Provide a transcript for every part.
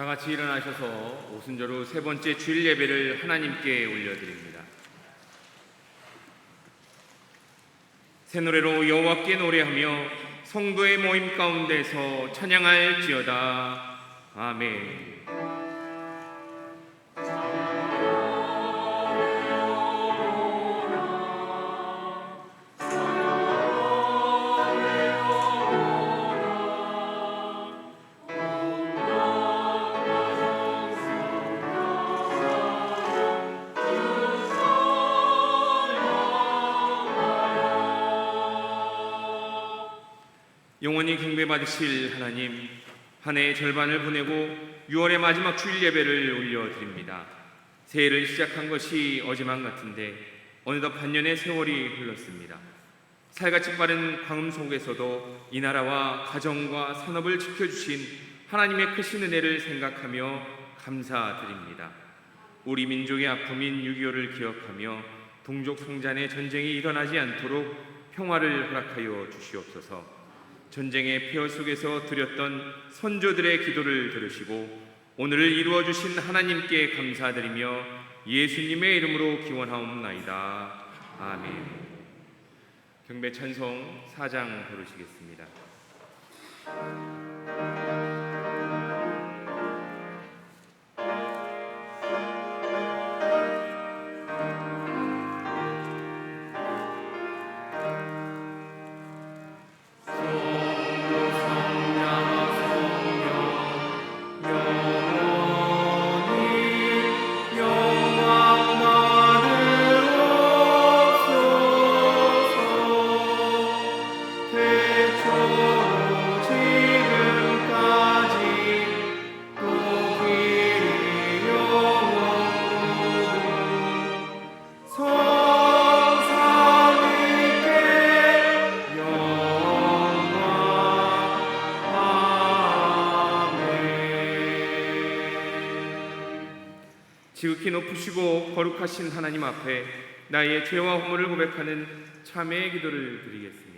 다 같이 일어나셔서 오순절후 세 번째 주일 예배를 하나님께 올려드립니다. 새 노래로 여호와께 노래하며 성도의 모임 가운데서 찬양할지어다. 아멘. 영원히 경배받으실 하나님, 한 해의 절반을 보내고 6월의 마지막 주일 예배를 올려드립니다. 새해를 시작한 것이 어제만 같은데 어느덧 반년의 세월이 흘렀습니다. 살같이 빠른 광음 속에서도 이 나라와 가정과 산업을 지켜주신 하나님의 크신 은혜를 생각하며 감사드립니다. 우리 민족의 아픔인 6.25를 기억하며 동족 성잔의 전쟁이 일어나지 않도록 평화를 허락하여 주시옵소서. 전쟁의 폐허 속에서 드렸던 선조들의 기도를 들으시고 오늘을 이루어 주신 하나님께 감사드리며 예수님의 이름으로 기원하옵나이다. 아멘. 경배 찬송 4장 부르시겠습니다. 지극히 높으시고 거룩하신 하나님 앞에 나의 죄와 허물을 고백하는 참회의 기도를 드리겠습니다.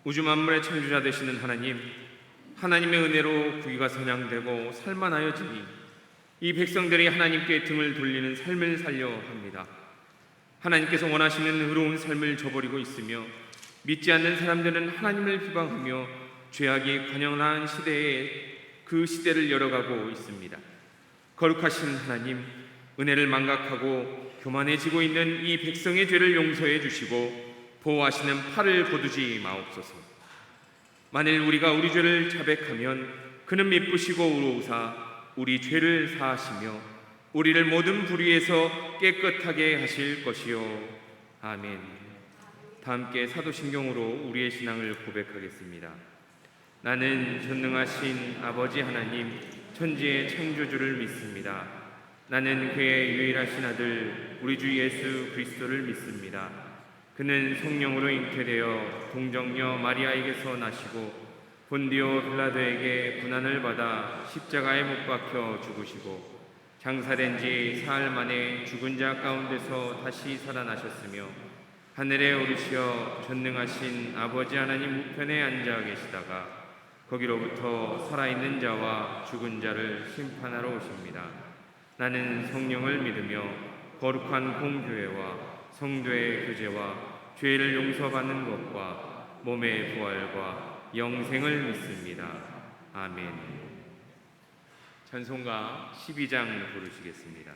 우주 만물의 창조자 되시는 하나님, 하나님의 은혜로 부귀가 선양되고 살만하여지니 이 백성들이 하나님께 등을 돌리는 삶을 살려 합니다. 하나님께서 원하시는 의로운 삶을 저버리고 있으며 믿지 않는 사람들은 하나님을 비방하며 죄악이 관영한 시대에 그 시대를 열어가고 있습니다. 거룩하신 하나님, 은혜를 망각하고 교만해지고 있는 이 백성의 죄를 용서해 주시고 보호하시는 팔을 거두지 마옵소서. 만일 우리가 우리 죄를 자백하면 그는 미쁘시고 의로우사 우리 죄를 사하시며 우리를 모든 불의에서 깨끗하게 하실 것이요. 아멘. 다 함께 사도신경으로 우리의 신앙을 고백하겠습니다. 나는 전능하신 아버지 하나님 천지의 창조주를 믿습니다. 나는 그의 유일하신 아들 우리 주 예수 그리스도를 믿습니다. 그는 성령으로 잉태되어 동정녀 마리아에게서 나시고 본디오 빌라도에게 고난을 받아 십자가에 못 박혀 죽으시고 장사된 지 사흘 만에 죽은 자 가운데서 다시 살아나셨으며 하늘에 오르시어 전능하신 아버지 하나님 우편에 앉아 계시다가 거기로부터 살아있는 자와 죽은 자를 심판하러 오십니다. 나는 성령을 믿으며 거룩한 공교회와 성도의 교제와 죄를 용서받는 것과 몸의 부활과 영생을 믿습니다. 아멘. 찬송가 12장 부르시겠습니다.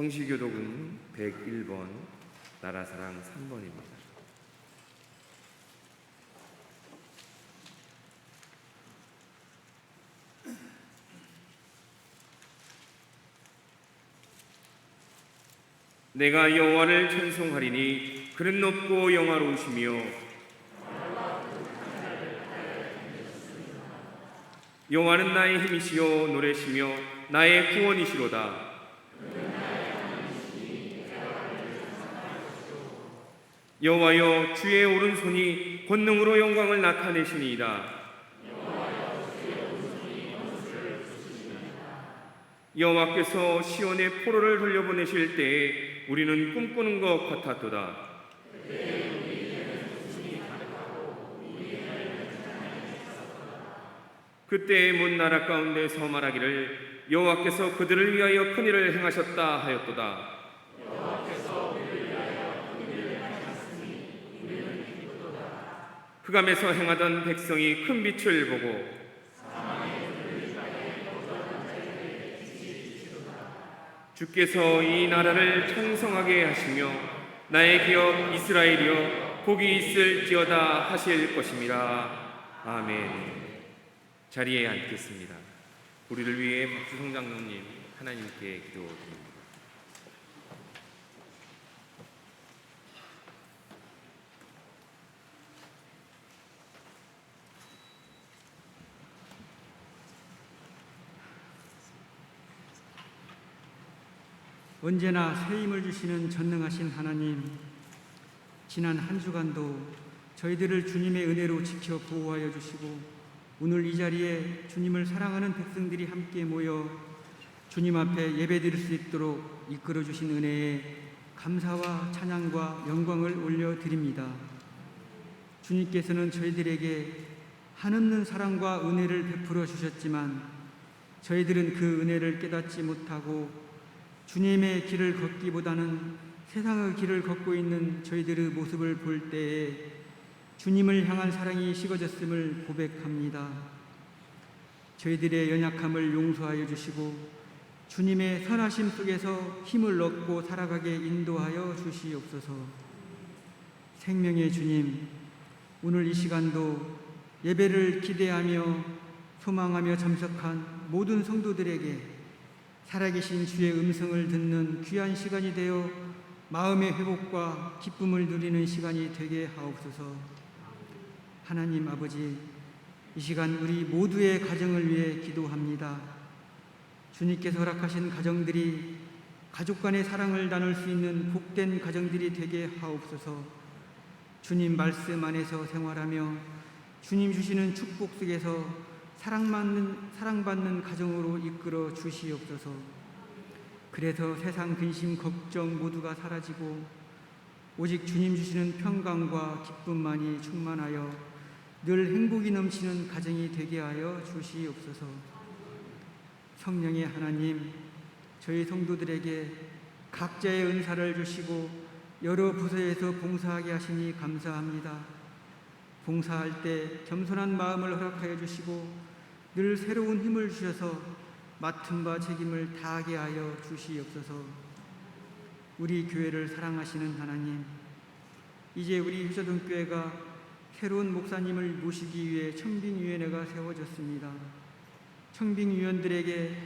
성시교독은 101번, 나라사랑 3번입니다. 내가 여호와를 찬송하리니 그는 높고 영화로우시며 여호와는 나의 힘이시요 노래시며 나의 구원이시로다. 여호와여, 주의 오른손이 권능으로 영광을 나타내시니이다. 여호와께서 시온에 포로를 돌려보내실 때에 우리는 꿈꾸는 것 같았도다. 그때 문 나라 가운데서 말하기를 여호와께서 그들을 위하여 큰 일을 행하셨다 하였도다. 흑암에서 행하던 백성이 큰 빛을 보고 주께서 이 나라를 창성하게 하시며 나의 기업 이스라엘이여 복이 있을지어다 하실 것임이라. 아멘. 자리에 앉겠습니다. 우리를 위해 박주성 장로님 하나님께 기도드립니다. 언제나 새 힘을 주시는 전능하신 하나님, 지난 한 주간도 저희들을 주님의 은혜로 지켜 보호하여 주시고 오늘 이 자리에 주님을 사랑하는 백성들이 함께 모여 주님 앞에 예배드릴 수 있도록 이끌어 주신 은혜에 감사와 찬양과 영광을 올려드립니다. 주님께서는 저희들에게 한없는 사랑과 은혜를 베풀어 주셨지만 저희들은 그 은혜를 깨닫지 못하고 주님의 길을 걷기보다는 세상의 길을 걷고 있는 저희들의 모습을 볼 때에 주님을 향한 사랑이 식어졌음을 고백합니다. 저희들의 연약함을 용서하여 주시고 주님의 선하심 속에서 힘을 얻고 살아가게 인도하여 주시옵소서. 생명의 주님, 오늘 이 시간도 예배를 기대하며 소망하며 참석한 모든 성도들에게 살아계신 주의 음성을 듣는 귀한 시간이 되어 마음의 회복과 기쁨을 누리는 시간이 되게 하옵소서. 하나님 아버지, 이 시간 우리 모두의 가정을 위해 기도합니다. 주님께서 허락하신 가정들이 가족 간의 사랑을 나눌 수 있는 복된 가정들이 되게 하옵소서. 주님 말씀 안에서 생활하며 주님 주시는 축복 속에서 사랑받는 가정으로 이끌어 주시옵소서. 그래서 세상 근심 걱정 모두가 사라지고 오직 주님 주시는 평강과 기쁨만이 충만하여 늘 행복이 넘치는 가정이 되게 하여 주시옵소서. 성령의 하나님, 저희 성도들에게 각자의 은사를 주시고 여러 부서에서 봉사하게 하시니 감사합니다. 봉사할 때 겸손한 마음을 허락하여 주시고 늘 새로운 힘을 주셔서 맡은 바 책임을 다하게 하여 주시옵소서. 우리 교회를 사랑하시는 하나님, 이제 우리 효자동교회가 새로운 목사님을 모시기 위해 청빙위원회가 세워졌습니다. 청빙위원들에게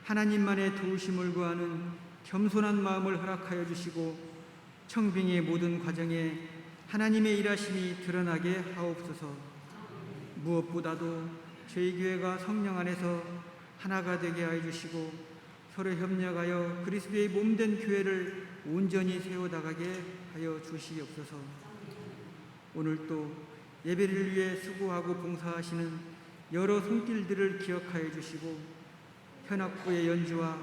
하나님만의 도우심을 구하는 겸손한 마음을 허락하여 주시고 청빙의 모든 과정에 하나님의 일하심이 드러나게 하옵소서. 무엇보다도 저희 교회가 성령 안에서 하나가 되게 하여 주시고 서로 협력하여 그리스도의 몸된 교회를 온전히 세워나가게 하여 주시옵소서. 오늘 또 예배를 위해 수고하고 봉사하시는 여러 손길들을 기억하여 주시고 현악부의 연주와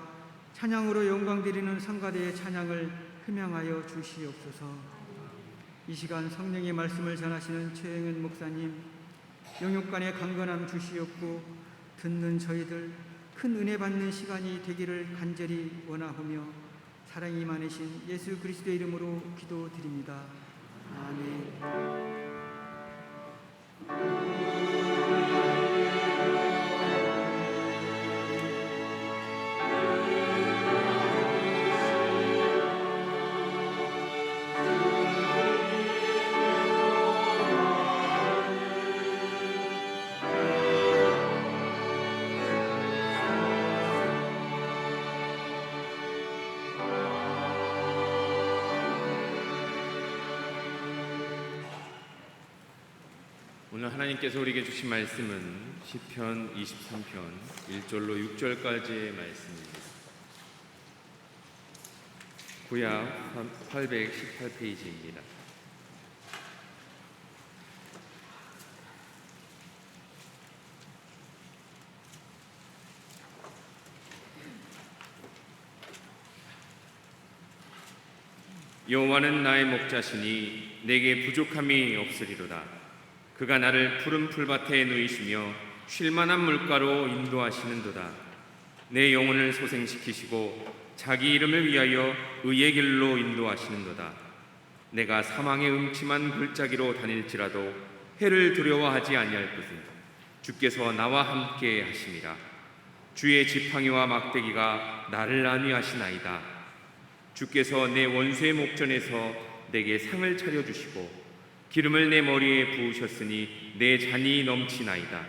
찬양으로 영광드리는 성가대의 찬양을 흠양하여 주시옵소서. 이 시간 성령의 말씀을 전하시는 최영현 목사님, 영육간의 강건함 주시옵고 듣는 저희들 큰 은혜 받는 시간이 되기를 간절히 원하오며 사랑이 많으신 예수 그리스도의 이름으로 기도드립니다. 아멘. 오늘 하나님께서 우리에게 주신 말씀은 시편 23편 1절로 6절까지의 말씀입니다. 구약 818페이지입니다. 여호와는 나의 목자시니 내게 부족함이 없으리로다. 그가 나를 푸른 풀밭에 누이시며 쉴만한 물가로 인도하시는도다. 내 영혼을 소생시키시고 자기 이름을 위하여 의의 길로 인도하시는도다. 내가 사망의 음침한 골짜기로 다닐지라도 해를 두려워하지 아니할 것은 주께서 나와 함께 하심이라. 주의 지팡이와 막대기가 나를 안위하시나이다. 주께서 내 원수의 목전에서 내게 상을 차려주시고 기름을 내 머리에 부으셨으니 내 잔이 넘치나이다.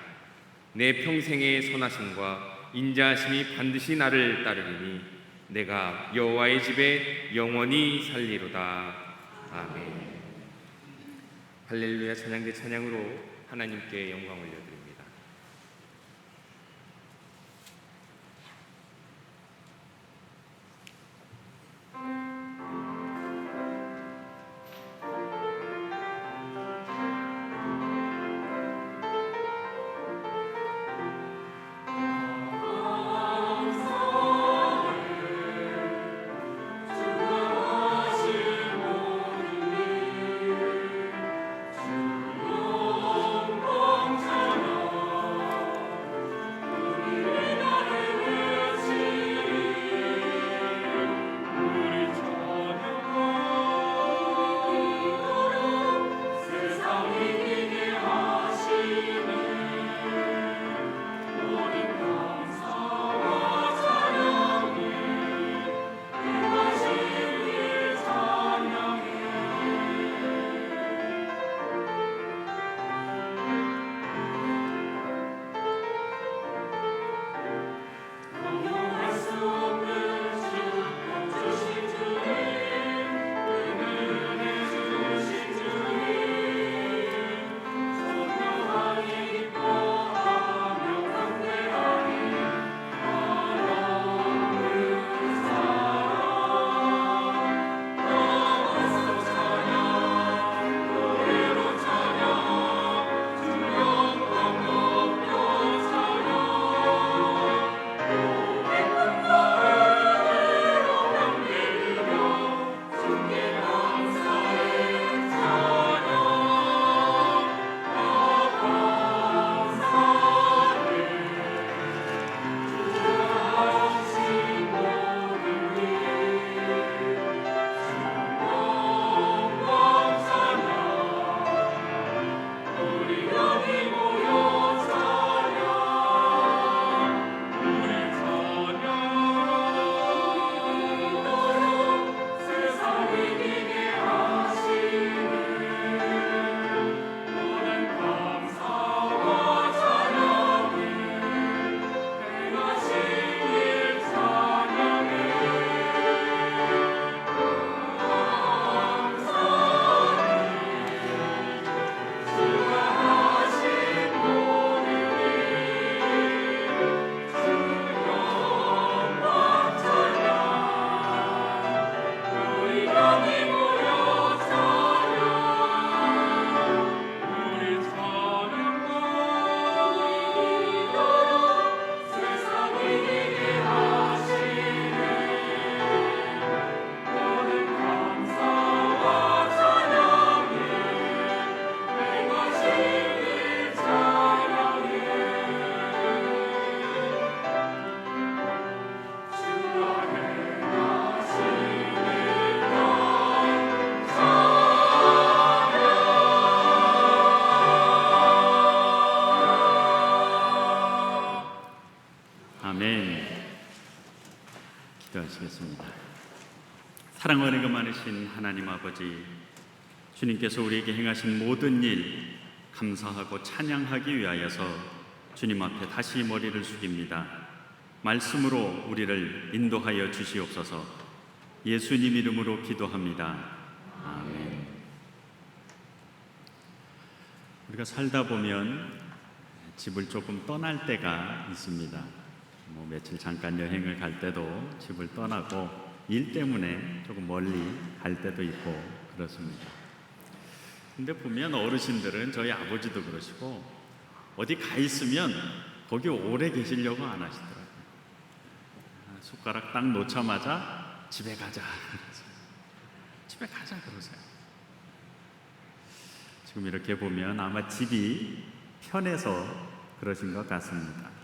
내 평생의 선하심과 인자하심이 반드시 나를 따르리니 내가 여호와의 집에 영원히 살리로다. 아멘. 할렐루야. 찬양대 찬양으로 하나님께 영광 올려드립니다. 아멘. 기도하시겠습니다. 사랑과 은혜가 많으신 하나님 아버지, 주님께서 우리에게 행하신 모든 일 감사하고 찬양하기 위하여서 주님 앞에 다시 머리를 숙입니다. 말씀으로 우리를 인도하여 주시옵소서. 예수님 이름으로 기도합니다. 아멘. 우리가 살다 보면 집을 조금 떠날 때가 있습니다. 며칠 잠깐 여행을 갈 때도 집을 떠나고 일 때문에 조금 멀리 갈 때도 있고 그렇습니다. 근데 보면 어르신들은, 저희 아버지도 그러시고, 어디 가 있으면 거기 오래 계시려고 안 하시더라고요. 숟가락 딱 놓자마자 집에 가자 그러세요. 집에 가자 그러세요. 지금 이렇게 보면 아마 집이 편해서 그러신 것 같습니다.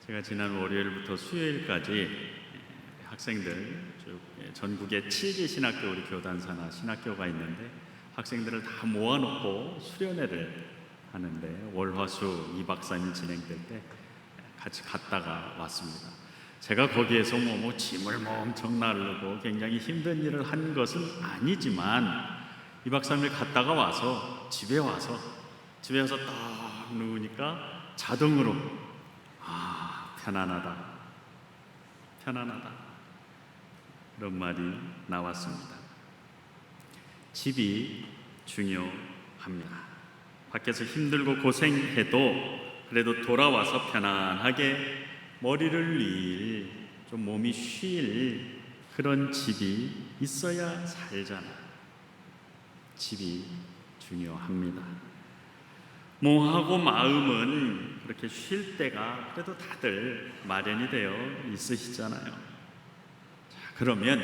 제가 지난 월요일부터 수요일까지 학생들 쭉 전국에 7개 신학교, 우리 교단사나 신학교가 있는데 학생들을 다 모아놓고 수련회를 하는데 월화수 2박 3일 진행될 때 같이 갔다가 왔습니다. 제가 거기에서 짐을 엄청 나르고 굉장히 힘든 일을 한 것은 아니지만 2박 3일 갔다가 와서 집에 와서 딱 누우니까 자동으로 편안하다 그런 말이 나왔습니다. 집이 중요합니다. 밖에서 힘들고 고생해도 그래도 돌아와서 편안하게 머리를 릴, 좀 몸이 쉴 그런 집이 있어야 살잖아요. 집이 중요합니다. 몸하고 마음은 그렇게 쉴 때가 그래도 다들 마련이 되어 있으시잖아요. 자, 그러면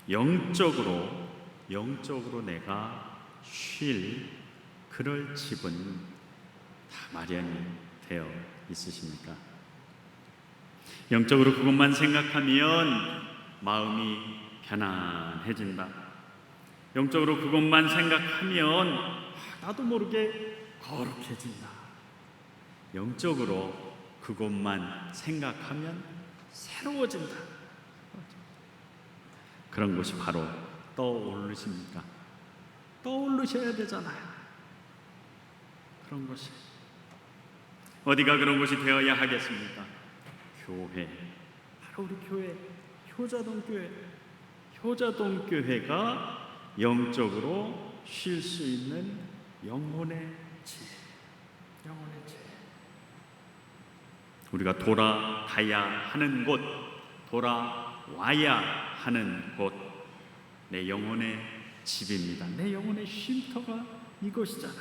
영적으로 내가 쉴 그럴 집은 다 마련이 되어 있으십니까? 영적으로 그것만 생각하면 마음이 편안해진다. 영적으로 그것만 생각하면 나도 모르게 거룩해진다. 영적으로 그것만 생각하면 새로워진다. 그런 것이 바로 떠오르십니까? 떠오르셔야 되잖아요. 그런 것이 어디가 그런 곳이 되어야 하겠습니까? 교회, 바로 우리 교회, 효자동 교회가 영적으로 쉴 수 있는 영혼의 집. 우리가 돌아가야 하는 곳, 돌아와야 하는 곳, 내 영혼의 집입니다. 내 영혼의 쉼터가 이곳이잖아요.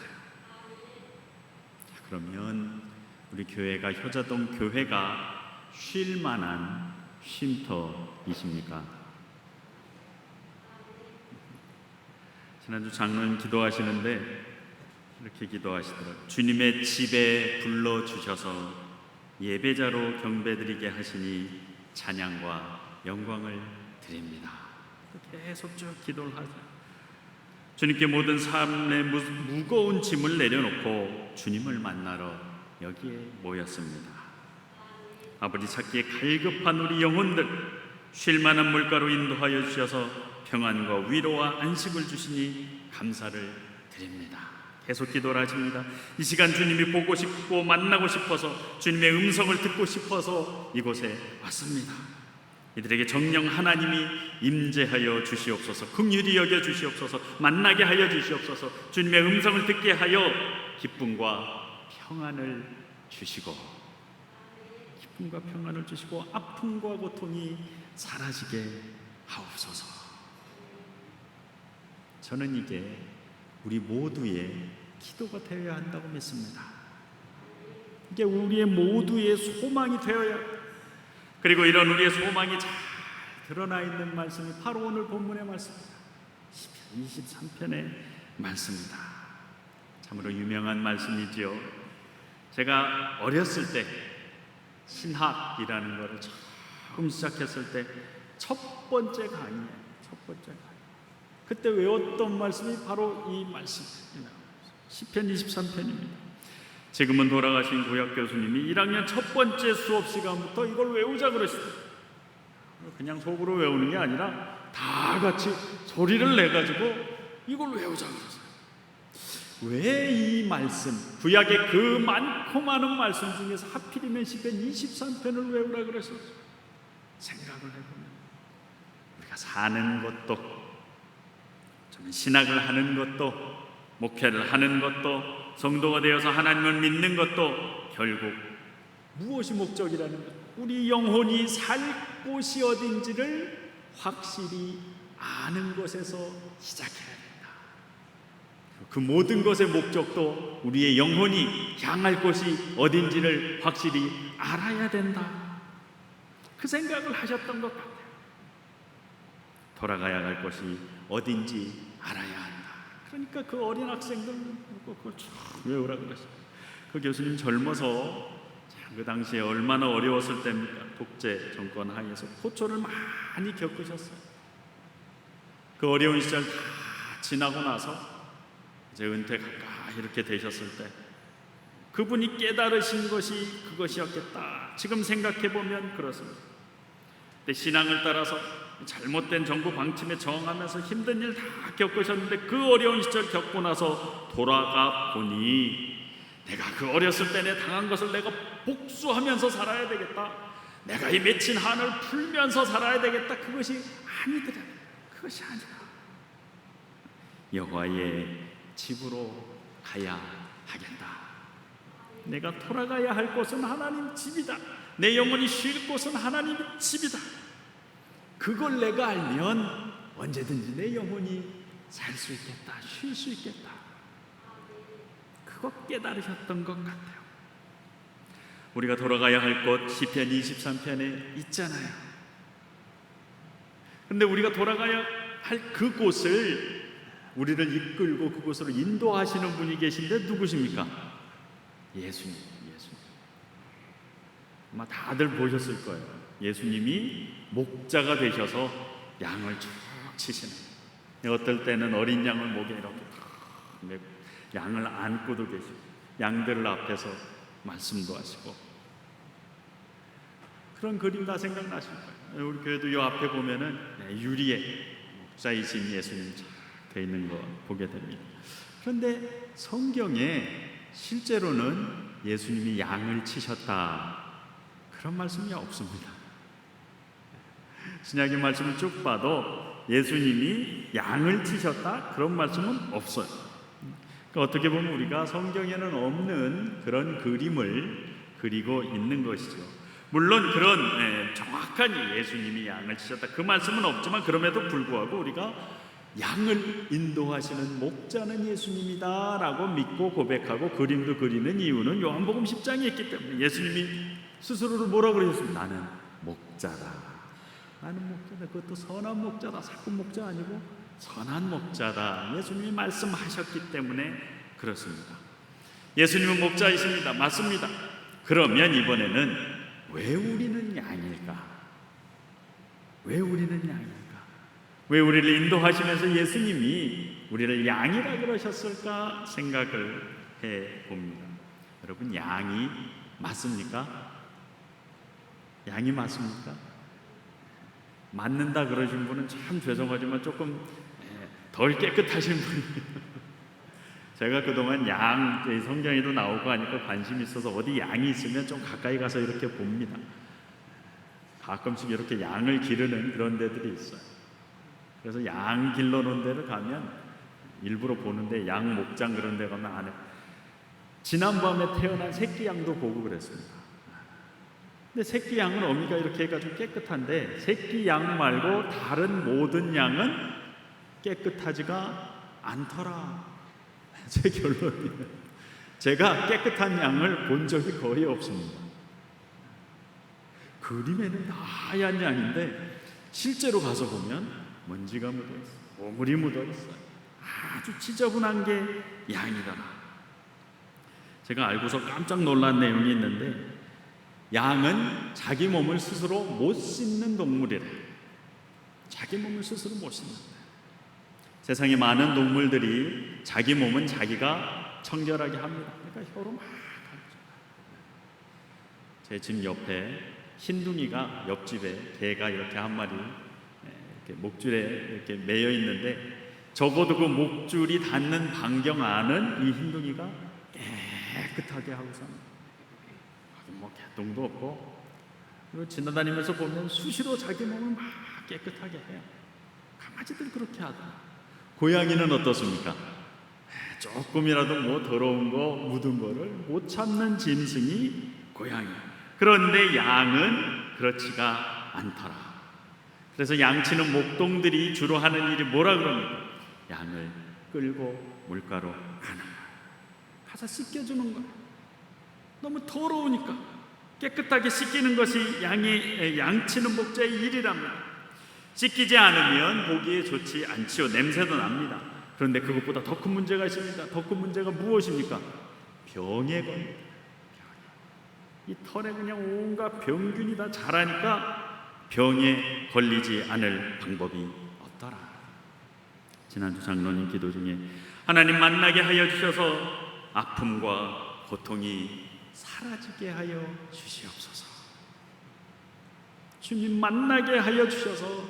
자, 그러면 우리 교회가, 효자동 교회가 쉴 만한 쉼터이십니까? 지난주 장로님 기도하시는데 이렇게 기도하시더라고요. 주님의 집에 불러주셔서 예배자로 경배드리게 하시니 찬양과 영광을 드립니다. 계속 쭉 기도를 하죠. 주님께 모든 삶의 무거운 짐을 내려놓고 주님을 만나러 여기에 모였습니다. 아버지 찾기에 갈급한 우리 영혼들, 쉴만한 물가로 인도하여 주셔서 평안과 위로와 안식을 주시니 감사를 드립니다. 계속 기도를 하십니다. 이 시간 주님이 보고 싶고 만나고 싶어서, 주님의 음성을 듣고 싶어서 이곳에 왔습니다. 이들에게 정령 하나님이 임재하여 주시옵소서, 긍휼히 여겨 주시옵소서, 만나게 하여 주시옵소서, 주님의 음성을 듣게 하여 기쁨과 평안을 주시고, 아픔과 고통이 사라지게 하옵소서. 저는 이게 우리 모두의 기도가 되어야 한다고 믿습니다. 이게 우리의 모두의 소망이 되어야, 그리고 이런 우리의 소망이 잘 드러나 있는 말씀이 바로 오늘 본문의 말씀입니다. 시편 23편의 말씀입니다. 참으로 유명한 말씀이지요. 제가 어렸을 때 신학이라는 것을 처음 시작했을 때 첫 번째 강의예요. 그때 외웠던 말씀이 바로 이 말씀입니다. 시편 23편입니다. 지금은 돌아가신 구약 교수님이 1학년 첫 번째 수업 시간부터 이걸 외우자 그러시더라고요. 그냥 속으로 외우는 게 아니라 다 같이 소리를 내가지고 이걸 외우자 그러세요. 왜 이 말씀, 구약의 그 많고 많은 말씀 중에서 하필이면 시편 23편을 외우라 그랬었어요. 생각을 해보면 우리가 사는 것도, 좀 신학을 하는 것도, 목회를 하는 것도, 성도가 되어서 하나님을 믿는 것도 결국 무엇이 목적이라는 것, 우리 영혼이 살 곳이 어딘지를 확실히 아는 것에서 시작해야 된다. 그 모든 것의 목적도 우리의 영혼이 향할 곳이 어딘지를 확실히 알아야 된다. 그 생각을 하셨던 것 같아요. 돌아가야 할 곳이 어딘지 알아야 한다. 그러니까 그 어린 학생들 그걸 쭉 외우라 그랬어요. 그 교수님 젊어서 그 당시에 얼마나 어려웠을 때입니까? 독재 정권 하에서 호초를 많이 겪으셨어요. 그 어려운 시절 다 지나고 나서 이제 은퇴 가까이 이렇게 되셨을 때 그분이 깨달으신 것이 그것이었겠다. 지금 생각해 보면 그렇습니다. 근데 신앙을 따라서 잘못된 정부 방침에 저항하면서 힘든 일 다 겪으셨는데 그 어려운 시절 겪고 나서 돌아가 보니 내가 그 어렸을 때 내 당한 것을 내가 복수하면서 살아야 되겠다. 내가 이 맺힌 한을 풀면서 살아야 되겠다. 그것이 아니더라. 그것이 아니라 여호와의 집으로 가야 하겠다. 내가 돌아가야 할 곳은 하나님 집이다. 내 영혼이 쉴 곳은 하나님 집이다. 그걸 내가 알면 언제든지 내 영혼이 살 수 있겠다. 쉴 수 있겠다. 그거 깨달으셨던 것 같아요. 우리가 돌아가야 할 곳 시편 23편에 있잖아요. 근데 우리가 돌아가야 할 그곳을 우리를 이끌고 그곳으로 인도하시는 분이 계신데 누구십니까? 예수님. 아마 다들 보셨을 거예요. 예수님이 목자가 되셔서 양을 쭉 치시는, 어떨 때는 어린 양을 목에 이렇게 메고 양을 안고도 계시고 양들 앞에서 말씀도 하시고, 그런 그림 다 생각나실 거예요. 우리 교회도 이 앞에 보면은 유리에 목자이신 예수님 되어 있는 거 보게 됩니다. 그런데 성경에 실제로는 예수님이 양을 치셨다 그런 말씀이 없습니다. 신약의 말씀을 쭉 봐도 예수님이 양을 치셨다 그런 말씀은 없어요. 그러니까 어떻게 보면 우리가 성경에는 없는 그런 그림을 그리고 있는 것이죠. 물론 그런 정확한 예수님이 양을 치셨다 그 말씀은 없지만, 그럼에도 불구하고 우리가 양을 인도하시는 목자는 예수님이다 라고 믿고 고백하고 그림도 그리는 이유는 요한복음 10장에 있기 때문에, 예수님이 스스로를 뭐라고 그러셨습니까? 나는 목자다. 나는 목자다. 그것도 선한 목자다. 사꾼 목자 아니고 선한 목자다. 예수님이 말씀하셨기 때문에 그렇습니다. 예수님은 목자이십니다. 맞습니다. 그러면 이번에는 왜 우리는 양일까? 왜 우리는 양일까? 왜 우리를 인도하시면서 예수님이 우리를 양이라 그러셨을까 생각을 해봅니다. 여러분, 양이 맞습니까? 양이 맞습니까? 맞는다 그러신 분은 참 죄송하지만 조금 덜 깨끗하신 분이에요. 제가 그동안 양, 성경에도 나오고 하니까 관심이 있어서 어디 양이 있으면 좀 가까이 가서 이렇게 봅니다. 가끔씩 이렇게 양을 기르는 그런 데들이 있어요. 그래서 양 길러놓은 데를 가면 일부러 보는데, 양 목장 그런 데 가면 안 해. 지난밤에 태어난 새끼 양도 보고 그랬습니다. 근데 새끼 양은 어미가 이렇게 해가지고 깨끗한데, 새끼 양 말고 다른 모든 양은 깨끗하지가 않더라. 제 결론이에요. 제가 깨끗한 양을 본 적이 거의 없습니다. 그림에는 하얀 양인데 실제로 가서 보면 먼지가 묻어있어요. 오물이 묻어있어요. 아주 지저분한 게 양이더라. 제가 알고서 깜짝 놀란 내용이 있는데, 양은 자기 몸을 스스로 못 씻는 동물이래. 자기 몸을 스스로 못 씻는다. 세상에 많은 동물들이 자기 몸은 자기가 청결하게 합니다. 그러니까 혀로 막 제 집 옆에 흰둥이가 옆집에 개가 이렇게 한 마리 이렇게 목줄에 이렇게 매여 있는데 적어도 그 목줄이 닿는 반경 안은 이 흰둥이가 깨끗하게 하고 삽니다. 뭐 개똥도 없고, 그리고 지나다니면서 보면 수시로 자기 몸을 막 깨끗하게 해요. 강아지들 그렇게 하더라. 고양이는 어떻습니까? 조금이라도 뭐 더러운 거 묻은 거를 못 참는 짐승이 고양이. 그런데 양은 그렇지가 않더라. 그래서 양치는 목동들이 주로 하는 일이 뭐라 그럽니까? 양을 끌고 물가로 가는 거야. 가서 씻겨주는 거야. 너무 더러우니까 깨끗하게 씻기는 것이 양치는 목자의 일이랍니다. 씻기지 않으면 보기에 좋지 않지요. 냄새도 납니다. 그런데 그것보다 더 큰 문제가 있습니다. 더 큰 문제가 무엇입니까? 병에 걸립니다. 이 털에 그냥 온갖 병균이 다 자라니까 병에 걸리지 않을 방법이 없더라. 지난주 장로님 기도 중에 하나님 만나게 하여 주셔서 아픔과 고통이 사라지게 하여 주시옵소서. 주님 만나게 하여 주셔서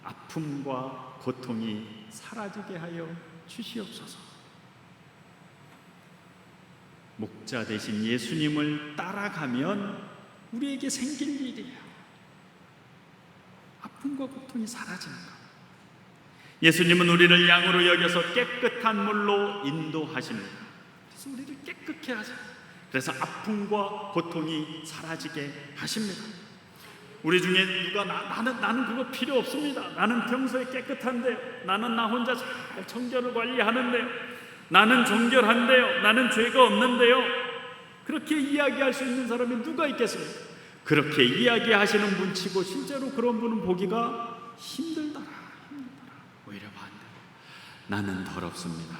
아픔과 고통이 사라지게 하여 주시옵소서. 목자 대신 예수님을 따라가면 우리에게 생길 일이에요. 아픔과 고통이 사라지는 것. 예수님은 우리를 양으로 여겨서 깨끗한 물로 인도하십니다. 그래서 우리를 깨끗게 하세요. 그래서 아픔과 고통이 사라지게 하십니다. 우리 중에 누가 나는 그거 필요 없습니다. 나는 평소에 깨끗한데요. 나는 나 혼자 잘 청결을 관리하는데요. 나는 정결한데요. 나는 죄가 없는데요. 그렇게 이야기할 수 있는 사람이 누가 있겠습니까? 그렇게 이야기하시는 분 치고 실제로 그런 분은 보기가 힘들더라. 오히려 반대로 나는 더럽습니다.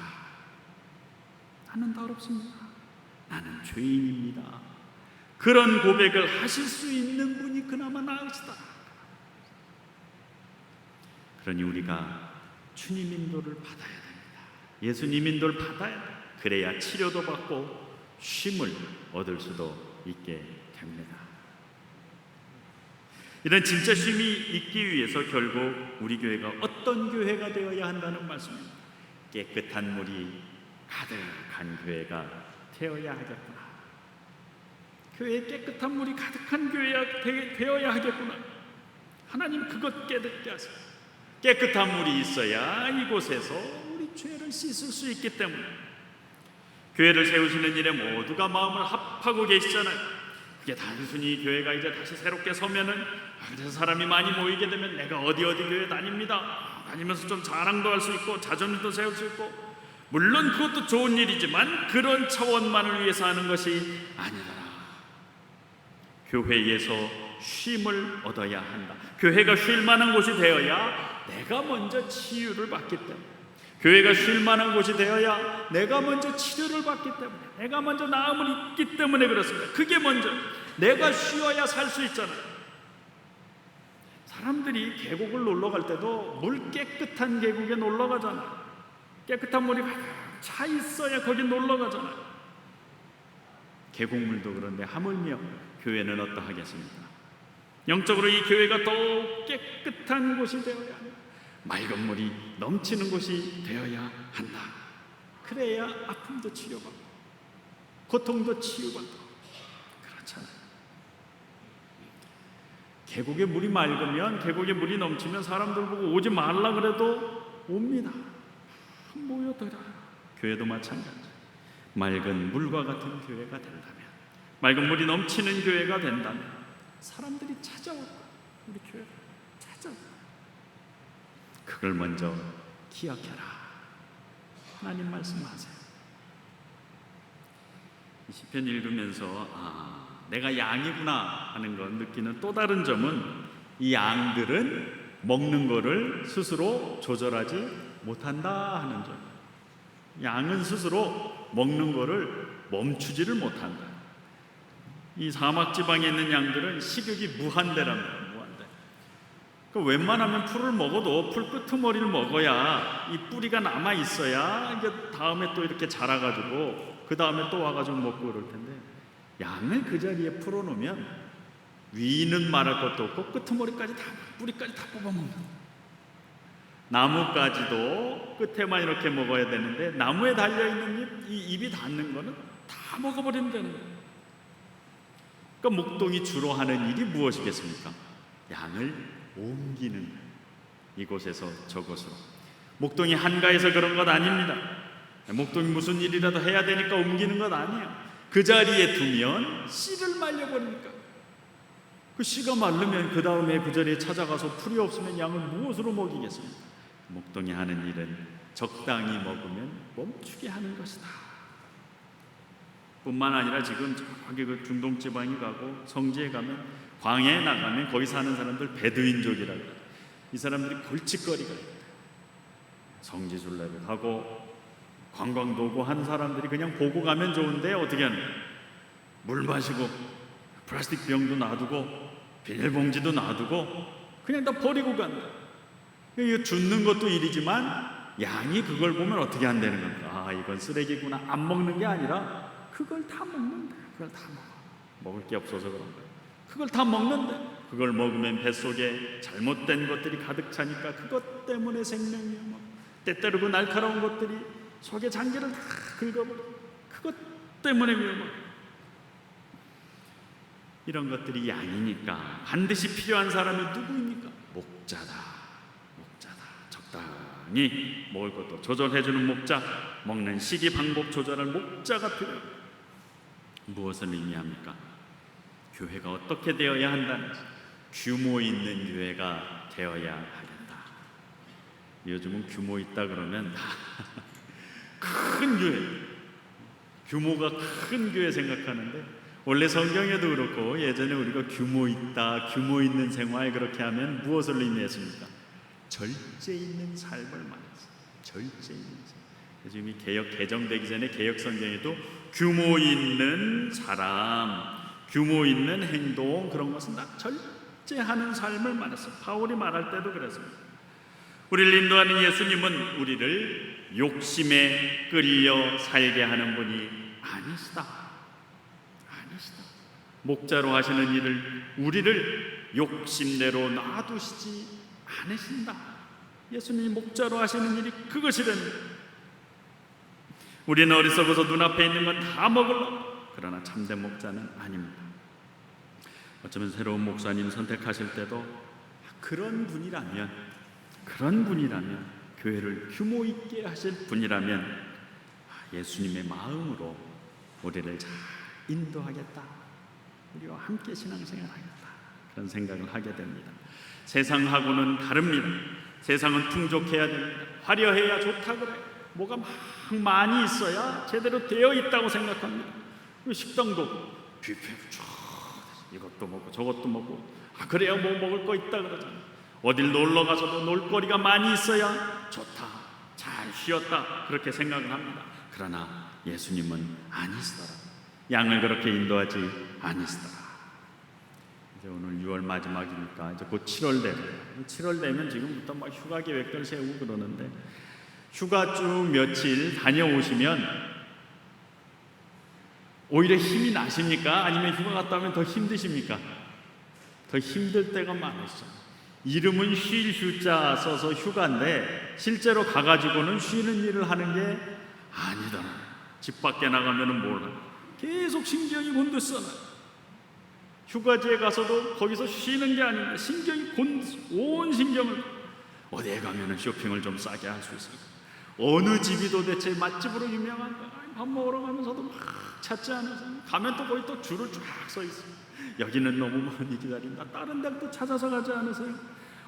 나는 더럽습니다. 나는 죄인입니다. 그런 고백을 하실 수 있는 분이 그나마 나으시다. 그러니 우리가 주님 인도를 받아야 됩니다. 예수님 인도를 받아야 돼. 그래야 치료도 받고 쉼을 얻을 수도 있게 됩니다. 이런 진짜 쉼이 있기 위해서 결국 우리 교회가 어떤 교회가 되어야 한다는 말씀입니다. 깨끗한 물이 가득한 교회가 되어야 하겠구나. 교회에 깨끗한 물이 가득한 교회가 되어야 하겠구나. 하나님 그것 깨닫게 하세요. 깨끗한 물이 있어야 이곳에서 우리 죄를 씻을 수 있기 때문에 교회를 세우시는 일에 모두가 마음을 합하고 계시잖아요. 그게 단순히 교회가 이제 다시 새롭게 서면은 그래서 사람이 많이 모이게 되면 내가 어디 교회 다닙니다. 다니면서 좀 자랑도 할 수 있고 자존심도 세울 수 있고, 물론 그것도 좋은 일이지만 그런 차원만을 위해서 하는 것이 아니더라. 교회에서 쉼을 얻어야 한다. 교회가 쉴 만한 곳이 되어야 내가 먼저 치유를 받기 때문에, 교회가 쉴 만한 곳이 되어야 내가 먼저 치료를 받기 때문에, 내가 먼저 나음을 입기 때문에 그렇습니다. 그게 먼저 내가 쉬어야 살 수 있잖아요. 사람들이 계곡을 놀러 갈 때도 물 깨끗한 계곡에 놀러 가잖아요. 깨끗한 물이 가득 차 있어야 거기 놀러 가잖아요. 계곡물도 그런데 하물며 교회는 어떠하겠습니까? 영적으로 이 교회가 더욱 깨끗한 곳이 되어야 합니다. 맑은 물이 넘치는 곳이 되어야 한다. 그래야 아픔도 치료받고 고통도 치유받고 그렇잖아요. 계곡에 물이 맑으면, 계곡에 물이 넘치면 사람들 보고 오지 말라 그래도 옵니다. 모여들어요. 교회도 마찬가지. 맑은 물과 같은 교회가 된다면, 맑은 물이 넘치는 교회가 된다면 사람들이 찾아올 거예요. 우리 교회를 찾아올 거예요. 그걸 먼저 기억해라. 하나님 말씀하세요. 이 시편 읽으면서 내가 양이구나 하는 걸 느끼는 또 다른 점은, 이 양들은 먹는 거를 스스로 조절하지 못한다 하는 점. 양은 스스로 먹는 거를 멈추지를 못한다. 이 사막 지방에 있는 양들은 식욕이 무한대랍니다. 무한대. 그러니까 웬만하면 풀을 먹어도 풀 끄트머리를 먹어야 이 뿌리가 남아 있어야 이게 다음에 또 이렇게 자라가지고 그 다음에 또 와가지고 먹고 그럴 텐데, 양을 그 자리에 풀어놓으면 위는 말할 것도 없고 끄트머리까지 다, 뿌리까지 다 뽑아먹는. 나무까지도 끝에만 이렇게 먹어야 되는데 나무에 달려있는 잎, 이 입이 닿는 거는 다 먹어버린다는 거예요. 그러니까 목동이 주로 하는 일이 무엇이겠습니까? 양을 옮기는 거예요. 이곳에서 저곳으로. 목동이 한가해서 그런 것 아닙니다. 목동이 무슨 일이라도 해야 되니까 옮기는 것 아니에요. 그 자리에 두면 씨를 말려버리니까. 그 씨가 마르면 그 다음에 그 자리에 찾아가서 풀이 없으면 양을 무엇으로 먹이겠습니까? 목동이 하는 일은 적당히 먹으면 멈추게 하는 것이다. 뿐만 아니라 지금 저기 그 중동 지방에 가고 성지에 가면, 광야에 나가면 거기 사는 사람들 베두인족이라고 해요. 이 사람들이 골칫거리가 있다. 성지순례를 가고 관광도 오고 한 사람들이 그냥 보고 가면 좋은데 어떻게 하는 거예요? 물 마시고 플라스틱 병도 놔두고 비닐봉지도 놔두고 그냥 다 버리고 간다. 이거 줍는 것도 일이지만 양이 그걸 보면 어떻게 한다는 겁니까? 아, 이건 쓰레기구나. 안 먹는 게 아니라 그걸 다 먹는다. 그걸 다 먹어. 먹을 게 없어서 그런 거예요. 그걸 다 먹는데 그걸 먹으면 뱃속에 잘못된 것들이 가득 차니까 그것 때문에 생명이 위험하고 때때로 그 날카로운 것들이 속의 장기를 다 긁어버리고 그것 때문에 위험하고 이런 것들이 양이니까 반드시 필요한 사람이 누구입니까? 목자다. 목자다. 적당히 먹을 것도 조절해주는 목자, 먹는 시기 방법 조절할 목자가 필요해요. 무엇을 의미합니까? 교회가 어떻게 되어야 한다는지, 규모 있는 교회가 되어야 하겠다. 요즘은 규모 있다 그러면 큰 교회, 규모가 큰 교회 생각하는데 원래 성경에도 그렇고 예전에 우리가 규모 있다, 규모 있는 생활 그렇게 하면 무엇을 의미했습니까? 절제 있는 삶을 말했어요. 절제 있는 삶. 지금 이 개혁 개정되기 전에 개혁 성경에도 규모 있는 사람, 규모 있는 행동 그런 것은 다 절제하는 삶을 말했어요. 바울이 말할 때도 그랬습니다. 우리를 인도하는 예수님은 우리를 욕심에 끌려 살게 하는 분이 아니시다. 아니시다. 목자로 하시는 일을 우리를 욕심대로 놔두시지 않으신다. 예수님이 목자로 하시는 일이 그것이라는 거예요. 우리는 어리석어서 눈앞에 있는 건 다 먹으려고. 그러나 참된 목자는 아닙니다. 어쩌면 새로운 목사님 선택하실 때도 그런 분이라면 교회를 규모 있게 하실 분이라면 예수님의 마음으로 우리를 잘 인도하겠다. 우리와 함께 신앙생활하겠다. 그런 생각을 하게 됩니다. 세상하고는 다릅니다. 세상은 풍족해야 됩니다. 화려해야 좋다 그래. 뭐가 막 많이 있어야 제대로 되어 있다고 생각합니다. 식당도 뷔페 쫙 이것도 먹고 저것도 먹고 그래야 뭐 먹을 거 있다 그러잖아요. 어딜 놀러 가서도 놀거리가 많이 있어야 좋다, 잘 쉬었다 그렇게 생각을 합니다. 그러나 예수님은 아니시더라. 양을 그렇게 인도하지 아니시더라. 이제 오늘 6월 마지막이니까 이제 곧 7월 되고 7월 되면 지금부터 막 휴가 계획들 세우고 그러는데 휴가 쭉 며칠 다녀오시면 오히려 힘이 나십니까? 아니면 휴가 갔다 오면 더 힘드십니까? 더 힘들 때가 많으시죠. 이름은 쉴 휴자 써서 휴가인데 실제로 가가지고는 쉬는 일을 하는 게 아니더라. 집 밖에 나가면은 몰라. 계속 신경이 곤두서나요. 휴가지에 가서도 거기서 쉬는 게 아닌데 신경이 온 신경을 어디에 가면은 쇼핑을 좀 싸게 할 수 있을까? 어느 집이 도대체 맛집으로 유명한가? 밥 먹으러 가면서도 막 찾지 않아서 가면 또 거기 또 줄을 쫙 서 있어요. 여기는 너무 많이 기다린다. 다른 데를 또 찾아서 가지 않으세요?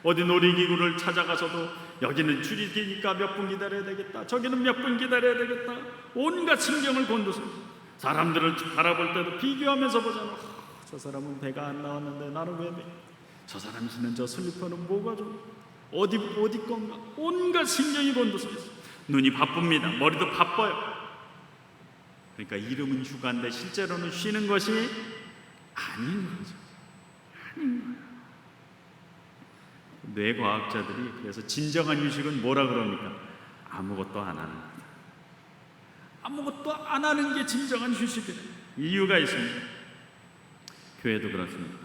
어디 놀이기구를 찾아가서도 여기는 줄이 기니까 몇 분 기다려야 되겠다. 저기는 몇 분 기다려야 되겠다. 온갖 신경을 곤두서 사람들을 바라볼 때도 비교하면서 보잖아. 저 사람은 배가 안 나왔는데 나는 왜 배? 저 사람이 신는 저 슬리퍼는 뭐가 좀 어디 건가? 온갖 신경이 곤두서 있어. 눈이 바쁩니다. 머리도 바빠요. 그러니까 이름은 휴가인데 실제로는 쉬는 것이 아닌 거죠. 아닌 거예요. 뇌과학자들이 그래서 진정한 휴식은 뭐라 그럽니까? 아무것도 안 하는 거다. 아무것도 안 하는 게 진정한 휴식이래. 이유가 있습니다. 교회도 그렇습니다.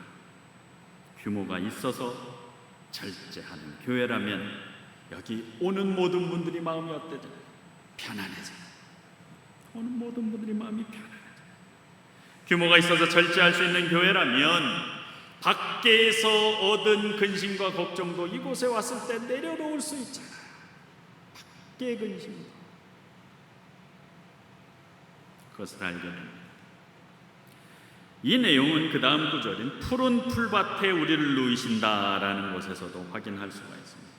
규모가 있어서 절제하는 교회라면 여기 오는 모든 분들이 마음이 어때져? 편안해져. 오는 모든 분들이 마음이 편안해져. 규모가 있어서 절제할 수 있는 교회라면 밖에서 얻은 근심과 걱정도 이곳에 왔을 때 내려놓을 수 있잖아요. 밖의 근심도. 그것을 알게 됩니다. 이 내용은 그 다음 구절인 푸른 풀밭에 우리를 누이신다라는 것에서도 확인할 수가 있습니다.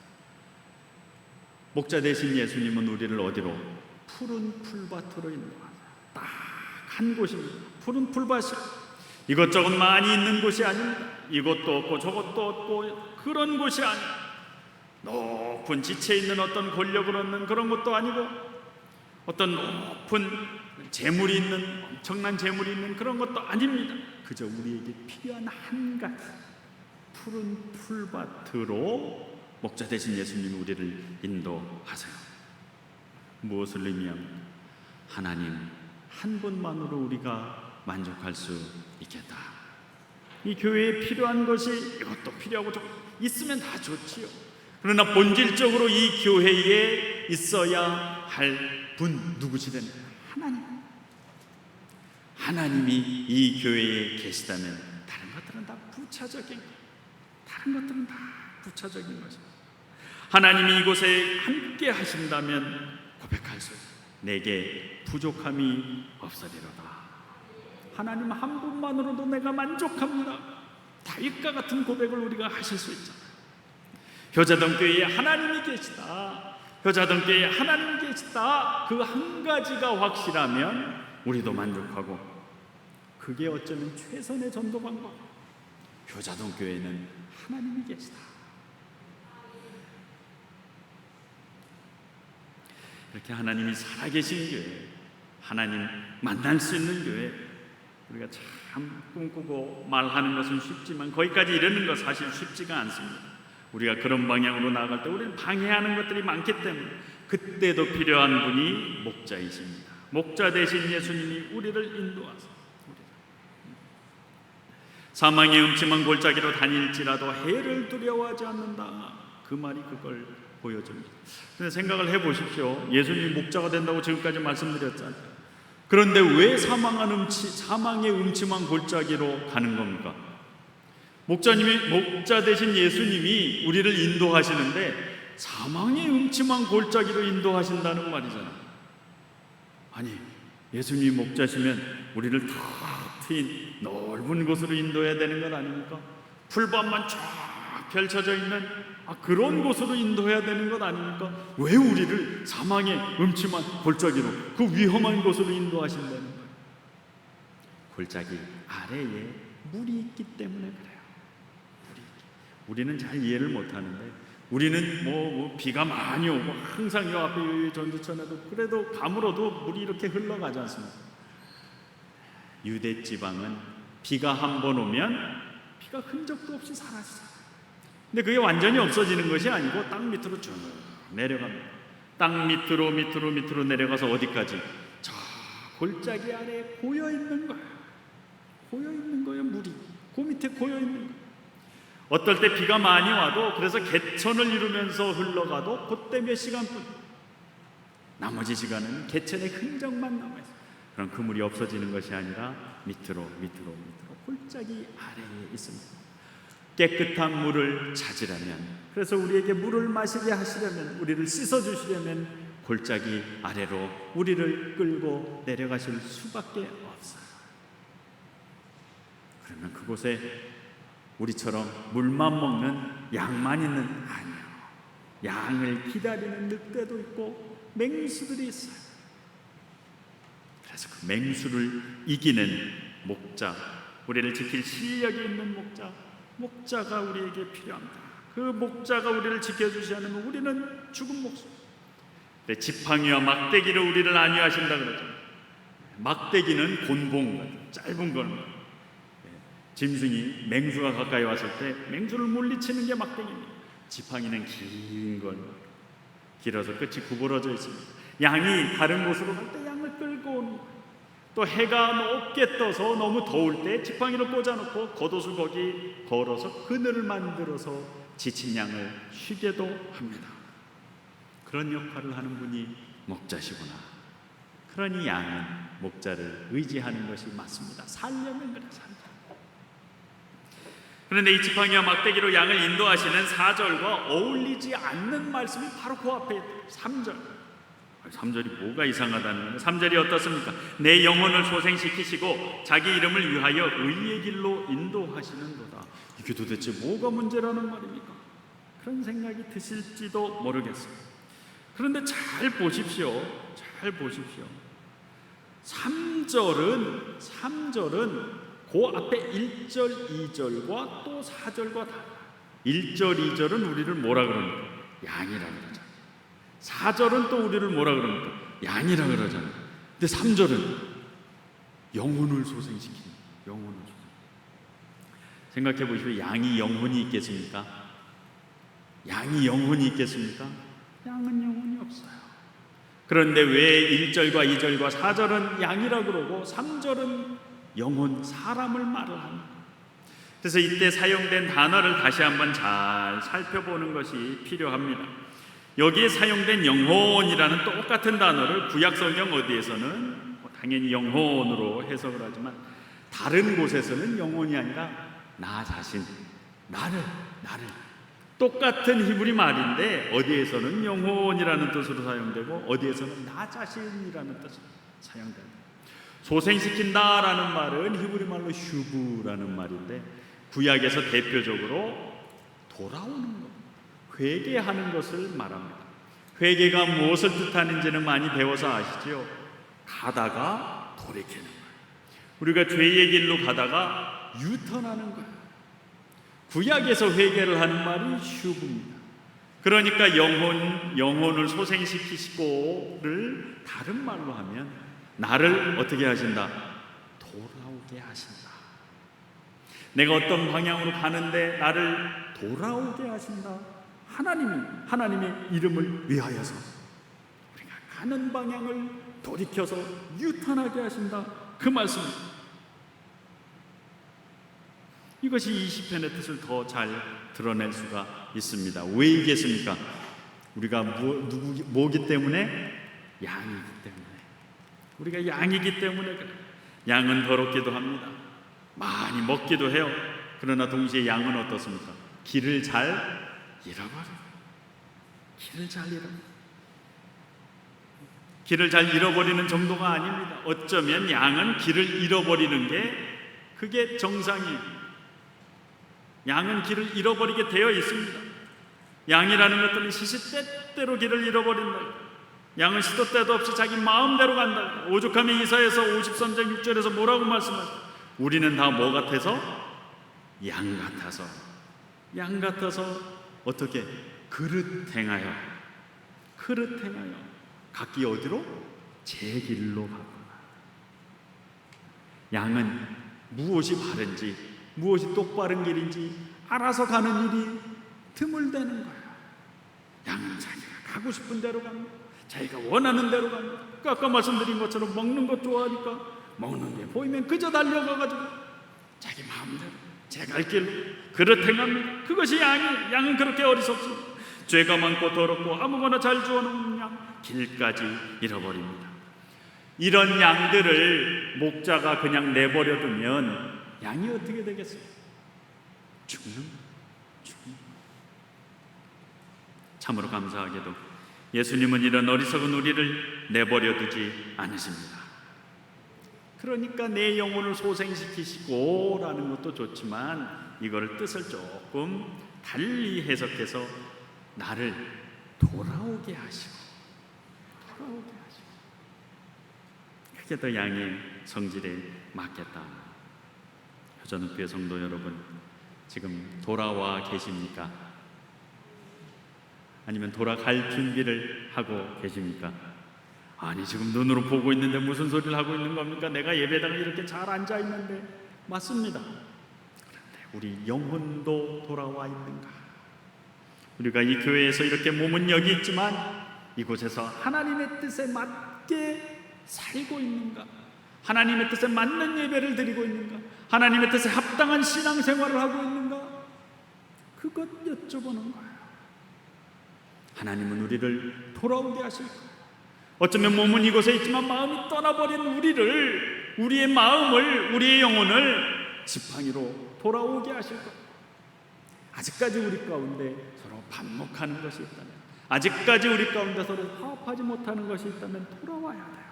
목자 되신 예수님은 우리를 어디로? 푸른 풀밭으로 인도하다. 딱 한 곳입니다. 푸른 풀밭이 이것저것 많이 있는 곳이 아닙니다. 이것도 없고 저것도 없고 그런 곳이 아닙니다. 높은 지체 있는 어떤 권력을 얻는 그런 것도 아니고 어떤 높은 재물이 있는 엄청난 재물이 있는 그런 것도 아닙니다. 그저 우리에게 필요한 한 가지 푸른 풀밭으로 목자 되신 예수님이 우리를 인도하세요. 무엇을 의미합니까? 하나님 한 분만으로 우리가 만족할 수 있겠다. 이 교회에 필요한 것이 이것도 필요하고 저것도 있으면 다 좋지요. 그러나 본질적으로 이 교회에 있어야 할 분 누구시든 하나님. 하나님이 이 교회에 계시다면 다른 것들은 다 부차적인 것입니다. 하나님이 이곳에 함께 하신다면 고백할 수 있어요. 내게 부족함이 없으리로다. 하나님 한 분만으로도 내가 만족합니다. 다윗과 같은 고백을 우리가 하실 수 있잖아요. 효자동 교회에 하나님이 계시다. 효자동 교회에 하나님이 계시다. 그 한 가지가 확실하면 우리도 만족하고 그게 어쩌면 최선의 전도 방법. 효자동 교회는 하나님이 계시다. 이렇게 하나님이 살아계신 교회, 하나님 만날 수 있는 교회, 우리가 참 꿈꾸고 말하는 것은 쉽지만 거기까지 이르는 것 사실 쉽지가 않습니다. 우리가 그런 방향으로 나아갈 때 우리는 방해하는 것들이 많기 때문에 그때도 필요한 분이 목자이십니다. 목자 되신 예수님이 우리를 인도하세요. 사망의 음침한 골짜기로 다닐지라도 해를 두려워하지 않는다. 그 말이 그걸 보여줍니다. 근데 생각을 해보십시오. 예수님이 목자가 된다고 지금까지 말씀드렸잖아요. 그런데 왜 사망의 음침한 골짜기로 가는 겁니까? 목자 되신 예수님이 우리를 인도하시는데 사망의 음침한 골짜기로 인도하신다는 말이잖아요. 아니, 예수님이 목자시면 우리를 탁 트인 넓은 곳으로 인도해야 되는 건 아닙니까? 풀밭만 쫙 펼쳐져 있는 그런 곳으로 인도해야 되는 것 아닙니까? 왜 우리를 사망의 음침한 골짜기로 그 위험한 곳으로 인도하신다는 거예요? 골짜기 아래에 물이 있기 때문에 그래요. 우리는 잘 이해를 못하는데 우리는 비가 많이 오고 항상 요 앞에 전주천에도 그래도 가물어도 물이 이렇게 흘러가지 않습니까? 유대 지방은 비가 한 번 오면 비가 흔적도 없이 사라지죠. 근데 그게 완전히 없어지는 것이 아니고 땅 밑으로 쭉 내려갑니다. 땅 밑으로 내려가서 어디까지? 저 골짜기 아래에 고여있는 거예요. 고여있는 거예요. 물이 그 밑에 고여있는 거예요. 어떨 때 비가 많이 와도 그래서 개천을 이루면서 흘러가도 그때 몇 시간뿐, 나머지 시간은 개천의 흔적만 남아있어요. 그럼 그 물이 없어지는 것이 아니라 밑으로 골짜기 아래에 있습니다. 깨끗한 물을 찾으려면, 그래서 우리에게 물을 마시게 하시려면, 우리를 씻어주시려면 골짜기 아래로 우리를 끌고 내려가실 수밖에 없어요. 그러면 그곳에 우리처럼 물만 먹는 양만 있는 아니에요. 양을 기다리는 늑대도 있고 맹수들이 있어요. 그래서 그 맹수를 이기는 목자, 우리를 지킬 실력이 있는 목자가 우리에게 필요합니다. 그 목자가 우리를 지켜주지 않으면 우리는 죽은 목숨. 지팡이와 막대기로 우리를 안위하신다 그러죠. 막대기는 곤봉, 짧은 거는 짐승이 맹수가 가까이 왔을 때 맹수를 물리치는 게 막대기입니다. 지팡이는 긴 건, 길어서 끝이 구부러져 있습니다. 양이 다른 곳으로 갈 때 양을 끌고 오는 거예요. 또 해가 높게 떠서 너무 더울 때 지팡이를 꽂아놓고 겉옷을 거기 걸어서 그늘을 만들어서 지친 양을 쉬게도 합니다. 그런 역할을 하는 분이 목자시구나. 그러니 양은 목자를 의지하는 것이 맞습니다. 살려면 그래, 살려. 그런데 이 지팡이와 막대기로 양을 인도하시는 4절과 어울리지 않는 말씀이 바로 그 앞에 있어요. 3절. 3절이 뭐가 이상하다는 거예요? 3절이 어떻습니까? 내 영혼을 소생시키시고 자기 이름을 위하여 의의 길로 인도하시는도다. 이게 도대체 뭐가 문제라는 말입니까? 그런 생각이 드실지도 모르겠어요. 그런데 잘 보십시오. 잘 보십시오. 3절은 그 앞에 1절, 2절과 또 4절과 다 1절, 2절은 우리를 뭐라 그럽니까? 양이라 그러잖아요. 4절은 또 우리를 뭐라 그럽니까? 양이라 그러잖아요. 근데 3절은 영혼을 소생시키는, 영혼을 소생. 생각해 보시면 양이 영혼이 있겠습니까? 양이 영혼이 있겠습니까? 양은 영혼이 없어요. 그런데 왜 1절과 2절과 4절은 양이라 그러고 3절은 영혼, 사람을 말을 합니다. 그래서 이때 사용된 단어를 다시 한번 잘 살펴보는 것이 필요합니다. 여기에 사용된 영혼이라는 똑같은 단어를 구약 성경 어디에서는 당연히 영혼으로 해석을 하지만 다른 곳에서는 영혼이 아니라 나 자신, 나를 똑같은 히브리 말인데 어디에서는 영혼이라는 뜻으로 사용되고 어디에서는 나 자신이라는 뜻으로 사용됩니다. 소생시킨다라는 말은 히브리 말로 슈브라는 말인데 구약에서 대표적으로 돌아오는 것, 회개하는 것을 말합니다. 회개가 무엇을 뜻하는지는 많이 배워서 아시죠? 가다가 돌이키는 거예요. 우리가 죄의 길로 가다가 유턴하는 거예요. 구약에서 회개를 하는 말이 슈브입니다. 그러니까 영혼을 소생시키시고를 다른 말로 하면 나를 어떻게 하신다? 돌아오게 하신다. 내가 어떤 방향으로 가는데 나를 돌아오게 하신다. 하나님의 이름을 위하여서 우리가 가는 방향을 돌이켜서 유턴하게 하신다. 그 말씀입니다. 이것이 이 시편의 뜻을 더 잘 드러낼 수가 있습니다. 왜 이겠습니까? 우리가 뭐기 때문에? 양이기 때문에. 우리가 양이기 때문에 그래. 양은 더럽기도 합니다. 많이 먹기도 해요. 그러나 동시에 양은 어떻습니까? 길을 잘 잃어버려요. 길을 잘 잃어버리는 정도가 아닙니다. 어쩌면 양은 길을 잃어버리는 게 그게 정상이에요. 양은 길을 잃어버리게 되어 있습니다. 양이라는 것들은 시시때때로 길을 잃어버린다. 양은 시도 때도 없이 자기 마음대로 간다. 오죽하면 이사야서 53장 6절에서 뭐라고 말씀하세요? 우리는 다 뭐 같아서? 양 같아서 어떻게? 그릇 행하여 각기 어디로? 제 길로 가구나. 양은 무엇이 바른지 무엇이 똑바른 길인지 알아서 가는 일이 드물대는 거예요. 양은 자기가 가고 싶은 대로 갑니다. 자기가 원하는 대로 갑니다. 아까 말씀드린 것처럼 먹는 것 좋아하니까 먹는 게 보이면 그저 달려가가지고 자기 마음대로 제 갈 길 그릇 행합니다. 그것이 양이에요. 양은 그렇게 어리석습니다. 죄가 많고 더럽고 아무거나 잘 주워놓는 양 길까지 잃어버립니다. 이런 양들을 목자가 그냥 내버려두면 양이 어떻게 되겠어요? 죽는. 참으로 감사하게도 예수님은 이런 어리석은 우리를 내버려두지 않으십니다. 그러니까 내 영혼을 소생시키시고 라는 것도 좋지만 이거를 뜻을 조금 달리 해석해서 나를 돌아오게 하시고 그게 더 양의 성질에 맞겠다. 효전읍교회 성도 여러분, 지금 돌아와 계십니까? 아니면 돌아갈 준비를 하고 계십니까? 아니 지금 눈으로 보고 있는데 무슨 소리를 하고 있는 겁니까? 내가 예배당에 이렇게 잘 앉아 있는데. 맞습니다. 그런데 우리 영혼도 돌아와 있는가? 우리가 이 교회에서 이렇게 몸은 여기 있지만 이곳에서 하나님의 뜻에 맞게 살고 있는가? 하나님의 뜻에 맞는 예배를 드리고 있는가? 하나님의 뜻에 합당한 신앙생활을 하고 있는가? 그것 여쭤보는 거예요. 하나님은 우리를 돌아오게 하실 거예요. 어쩌면 몸은 이곳에 있지만 마음이 떠나버린 우리를, 우리의 마음을, 우리의 영혼을 지팡이로 돌아오게 하실 거예요. 아직까지 우리 가운데 서로 반목하는 것이 있다면, 아직까지 우리 가운데 서로 화합하지 못하는 것이 있다면 돌아와야 돼요.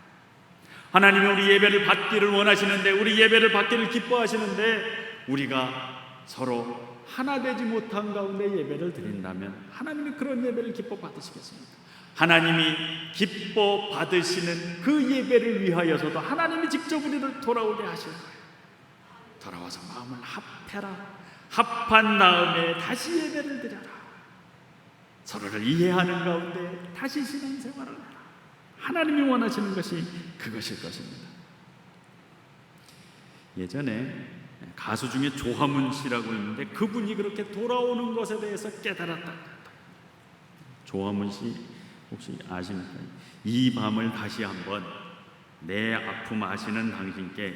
하나님이 우리 예배를 받기를 원하시는데, 우리 예배를 받기를 기뻐하시는데, 우리가 서로 하나 되지 못한 가운데 예배를 드린다면 하나님이 그런 예배를 기뻐 받으시겠습니까? 하나님이 기뻐 받으시는 그 예배를 위하여서도 하나님이 직접 우리를 돌아오게 하실 거예요. 돌아와서 마음을 합해라. 합한 다음에 다시 예배를 드려라. 서로를 이해하는 가운데 다시 신앙생활을 해라. 하나님이 원하시는 것이 그것일 것입니다. 예전에 가수 중에 조화문 씨라고 있는데 그분이 그렇게 돌아오는 것에 대해서 깨달았다. 조화문 씨 혹시 아십니까? 이 밤을 다시 한번 내 아픔 아시는 당신께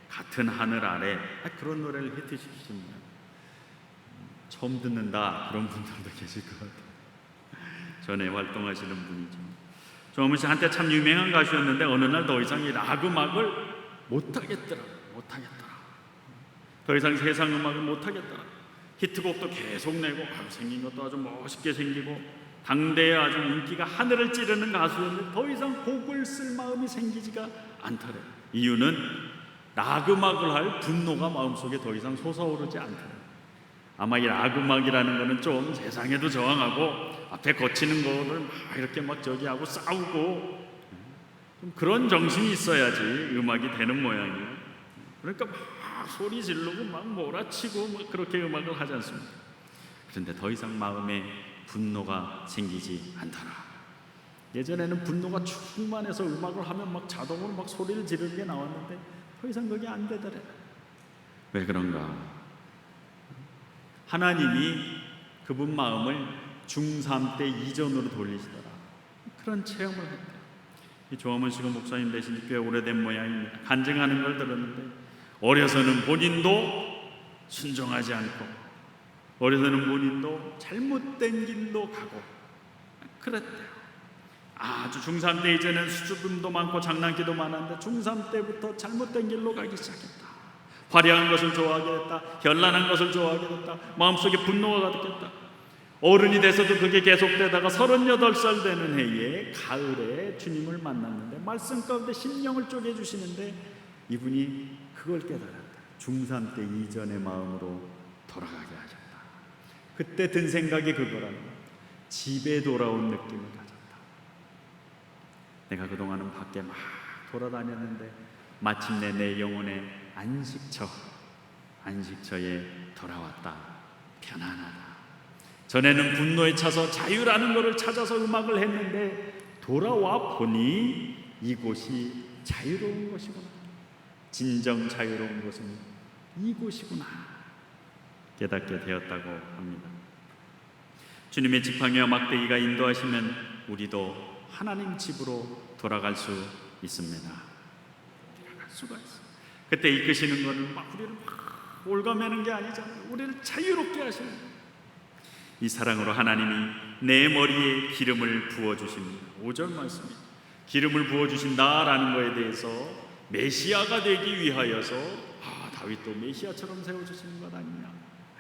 같은 하늘 아래, 그런 노래를 히트시키십니다. 처음 듣는다 그런 분들도 계실 것 같아요. 전에 활동하시는 분이죠. 조화문 씨 한때 참 유명한 가수였는데 어느 날 더 이상 이 락 음악을 못하겠더라. 더 이상 세상 음악을 못하겠더라. 히트곡도 계속 내고 생긴 것도 아주 멋있게 생기고 당대에 아주 인기가 하늘을 찌르는 가수였는데 더 이상 곡을 쓸 마음이 생기지가 않더래. 이유는 락 음악을 할 분노가 마음속에 더 이상 솟아오르지 않더래. 아마 이 락 음악이라는 거는 좀 세상에도 저항하고 앞에 거치는 거를 막 이렇게 막 저기 하고 싸우고 좀 그런 정신이 있어야지 음악이 되는 모양이에요. 그러니까 막 소리 지르고 막 몰아치고 막 그렇게 음악을 하지 않습니까? 그런데 더 이상 마음에 분노가 생기지 않더라. 예전에는 분노가 충만해서 음악을 하면 막 자동으로 막 소리를 지르는 게 나왔는데 더 이상 그게 안 되더래. 왜 그런가? 하나님이 그분 마음을 중3 때 이전으로 돌리시더라. 그런 체험을 했대요. 이 조화문 씨가 목사님 되신 지 꽤 오래된 모양입니다. 간증하는 걸 들었는데 어려서는 본인도 순종하지 않고, 어려서는 본인도 잘못된 길로 가고 그랬대요. 아주 중3 때 이제는 수줍음도 많고 장난기도 많았는데 중3 때부터 잘못된 길로 가기 시작했다. 화려한 것을 좋아하게 됐다. 현란한 것을 좋아하게 됐다. 마음속에 분노가 가득했다. 어른이 돼서도 그게 계속되다가 38살 되는 해에 가을에 주님을 만났는데 말씀 가운데 심령을 쪼개주시는데 이분이 그걸 깨달았다. 중3 때 이전의 마음으로 돌아가게 하셨다. 그때 든 생각이 그거라는 거야. 집에 돌아온 느낌을 가졌다. 내가 그동안은 밖에 막 돌아다녔는데 마침내 내 영혼의 안식처에 돌아왔다. 편안하다. 전에는 분노에 차서 자유라는 것을 찾아서 음악을 했는데 돌아와 보니 이곳이 자유로운 것이구나. 진정 자유로운 것은 이곳이구나 깨닫게 되었다고 합니다. 주님의 지팡이와 막대기가 인도하시면 우리도 하나님 집으로 돌아갈 수 있습니다. 돌아갈 수가 있어요. 그때 이끄시는 것은 막 우리를 막 올가매는 게 아니잖아요. 우리를 자유롭게 하시는 거예요. 이 사랑으로 하나님이 내 머리에 기름을 부어주십니다. 5절 말씀입니다. 기름을 부어주신다라는 것에 대해서 메시아가 되기 위하여서 다윗도 메시아처럼 세워주시는 것 아니냐,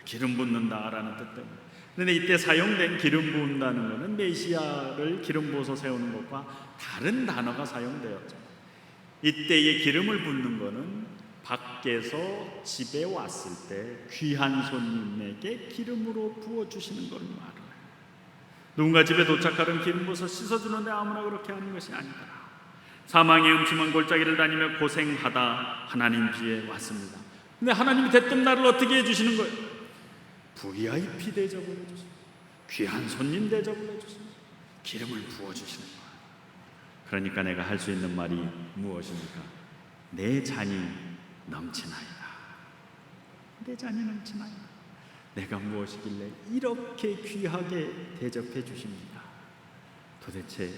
기름 붓는다라는 뜻 때문에. 그런데 이때 사용된 기름 부은다는 것은 메시아를 기름 부어서 세우는 것과 다른 단어가 사용되었죠. 이때의 기름을 붓는 것은 밖에서 집에 왔을 때 귀한 손님에게 기름으로 부어주시는 걸 말해요. 누군가 집에 도착하면 기름 부어서 씻어주는데 아무나 그렇게 하는 것이 아니다. 사망의 음침한 골짜기를 다니며 고생하다 하나님 뒤에 왔습니다. 근데 하나님이 대뜸 나를 어떻게 해주시는 거예요? VIP 대접을 해주십니다. 귀한 손님 대접을 해주십니다. 기름을 부어주시는 거예요. 그러니까 내가 할 수 있는 말이 무엇입니까? 내 잔이 넘치나이다. 내 잔이 넘치나이다. 내가 무엇이길래 이렇게 귀하게 대접해 주십니까? 도대체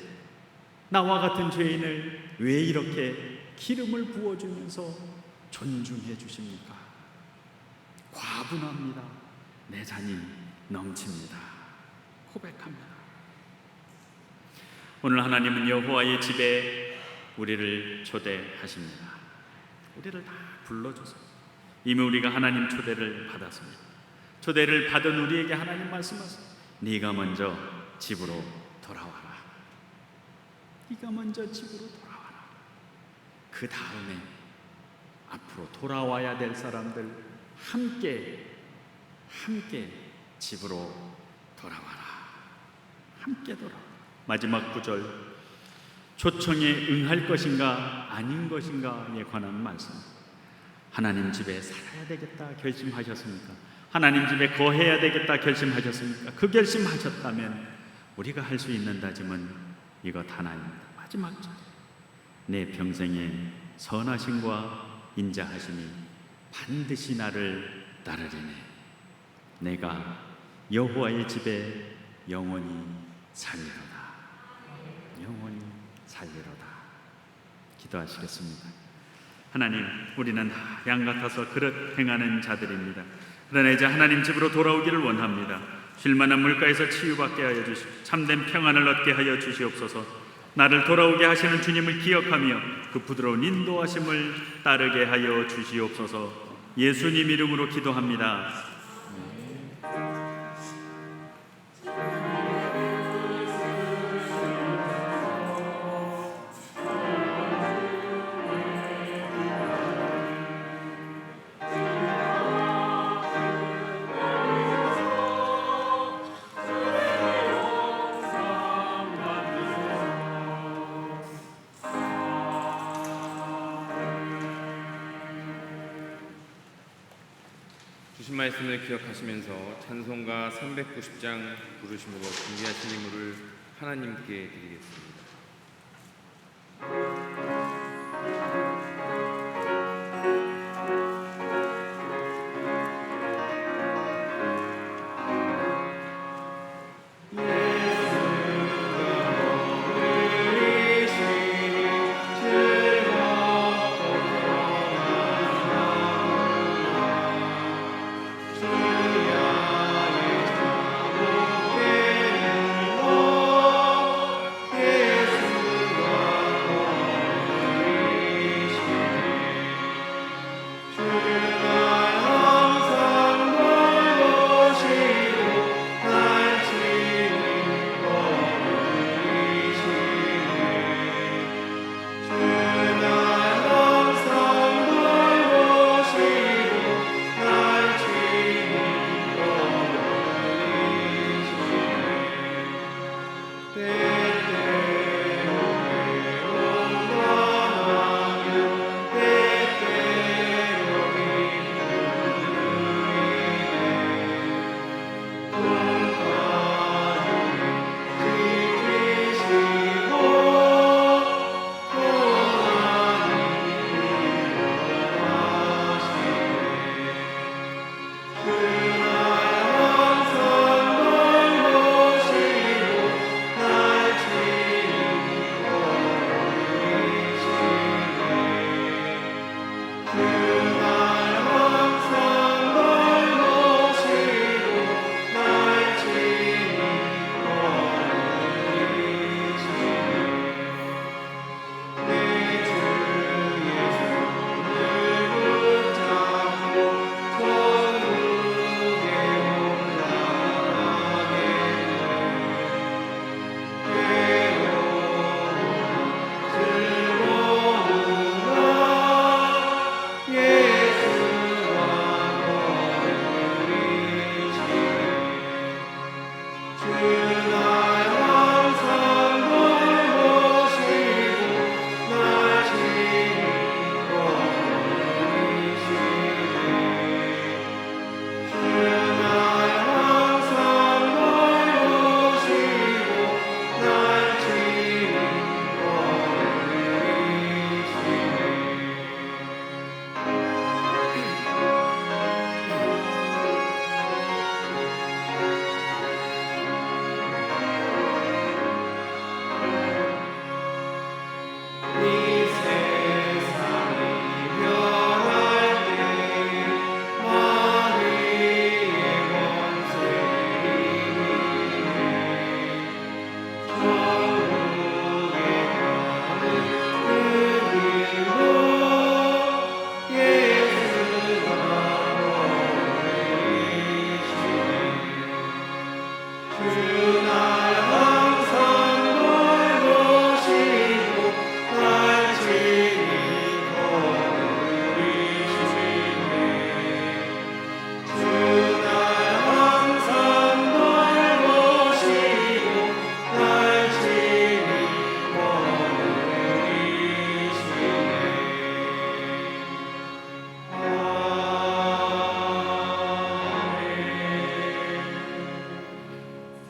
나와 같은 죄인을 왜 이렇게 기름을 부어주면서 존중해 주십니까? 과분합니다. 내 잔이 넘칩니다. 고백합니다. 오늘 하나님은 여호와의 집에 우리를 초대하십니다. 우리를 다 불러줘서 이미 우리가 하나님 초대를 받았습니다. 초대를 받은 우리에게 하나님 말씀하세요. 네가 먼저 집으로 돌아와라. 네가 먼저 집으로 돌아와라. 그 다음에 앞으로 돌아와야 될 사람들 함께 집으로 돌아와라. 함께 돌아와라. 마지막 구절, 초청에 응할 것인가 아닌 것인가에 관한 말씀. 하나님 집에 살아야 되겠다 결심하셨습니까? 하나님 집에 거해야 되겠다 결심하셨습니까? 그 결심하셨다면 우리가 할 수 있는 다짐은 이것 하나입니다. 마지막 절, 내 평생에 선하심과 인자하심이 반드시 나를 따르리네. 내가 여호와의 집에 영원히 살리로다. 영원히 살리로다. 기도하시겠습니다. 하나님, 우리는 양 같아서 그릇 행하는 자들입니다. 그러나 이제 하나님 집으로 돌아오기를 원합니다. 쉴만한 물가에서 치유받게 하여 주시고 참된 평안을 얻게 하여 주시옵소서. 나를 돌아오게 하시는 주님을 기억하며 그 부드러운 인도하심을 따르게 하여 주시옵소서. 예수님 이름으로 기도합니다. 주신 말씀을 기억하시면서 찬송가 390장 부르심으로 준비하신 인물을 하나님께 드리겠습니다.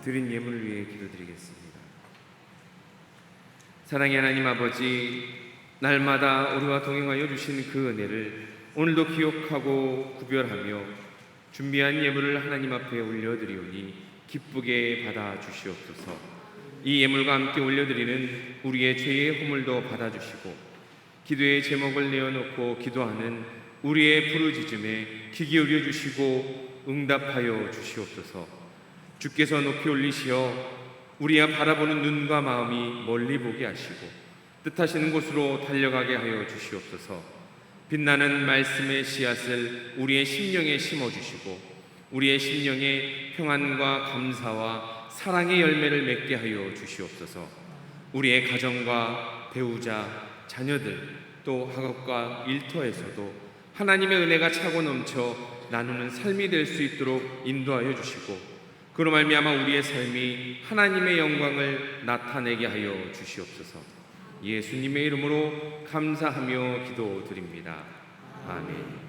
드린 예물을 위해 기도드리겠습니다. 사랑의 하나님 아버지, 날마다 우리와 동행하여 주신 그 은혜를 오늘도 기억하고 구별하며 준비한 예물을 하나님 앞에 올려드리오니 기쁘게 받아주시옵소서. 이 예물과 함께 올려드리는 우리의 죄의 허물도 받아주시고 기도의 제목을 내어놓고 기도하는 우리의 부르짖음에 귀 기울여 주시고 응답하여 주시옵소서. 주께서 높이 올리시어 우리가 바라보는 눈과 마음이 멀리 보게 하시고 뜻하시는 곳으로 달려가게 하여 주시옵소서. 빛나는 말씀의 씨앗을 우리의 심령에 심어주시고 우리의 심령에 평안과 감사와 사랑의 열매를 맺게 하여 주시옵소서. 우리의 가정과 배우자, 자녀들 또 학업과 일터에서도 하나님의 은혜가 차고 넘쳐 나누는 삶이 될 수 있도록 인도하여 주시고 그로 말미암아 우리의 삶이 하나님의 영광을 나타내게 하여 주시옵소서. 예수님의 이름으로 감사하며 기도드립니다. 아멘.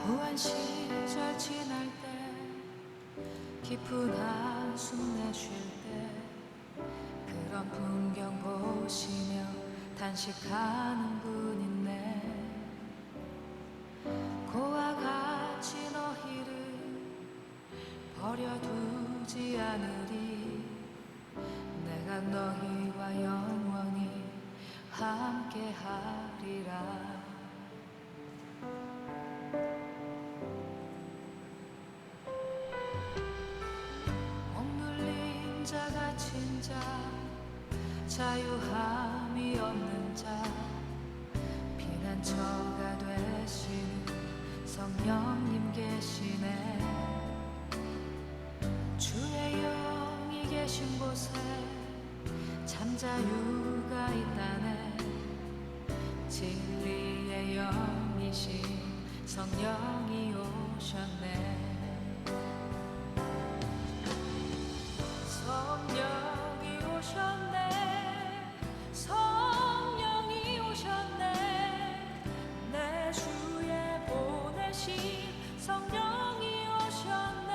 무한 시절 지날 때 깊은 한숨 내쉴 때 그런 풍경 보시며 단식하는 분 있네. 고와 같이 너희를 버려두지 않으리. 내가 너희와 영원히 함께하리라. 억눌린 자 갇힌 자 자유함이 없는 자 피난처가 되시는 성령님 계시네. 주의 영이 계신 곳에 잠자유가 있다네. 진리의 영이신 성령이 오셨네. 성령이 오셨네. 성령이 오셨네. 내 주에 보내신 성령이 오셨네.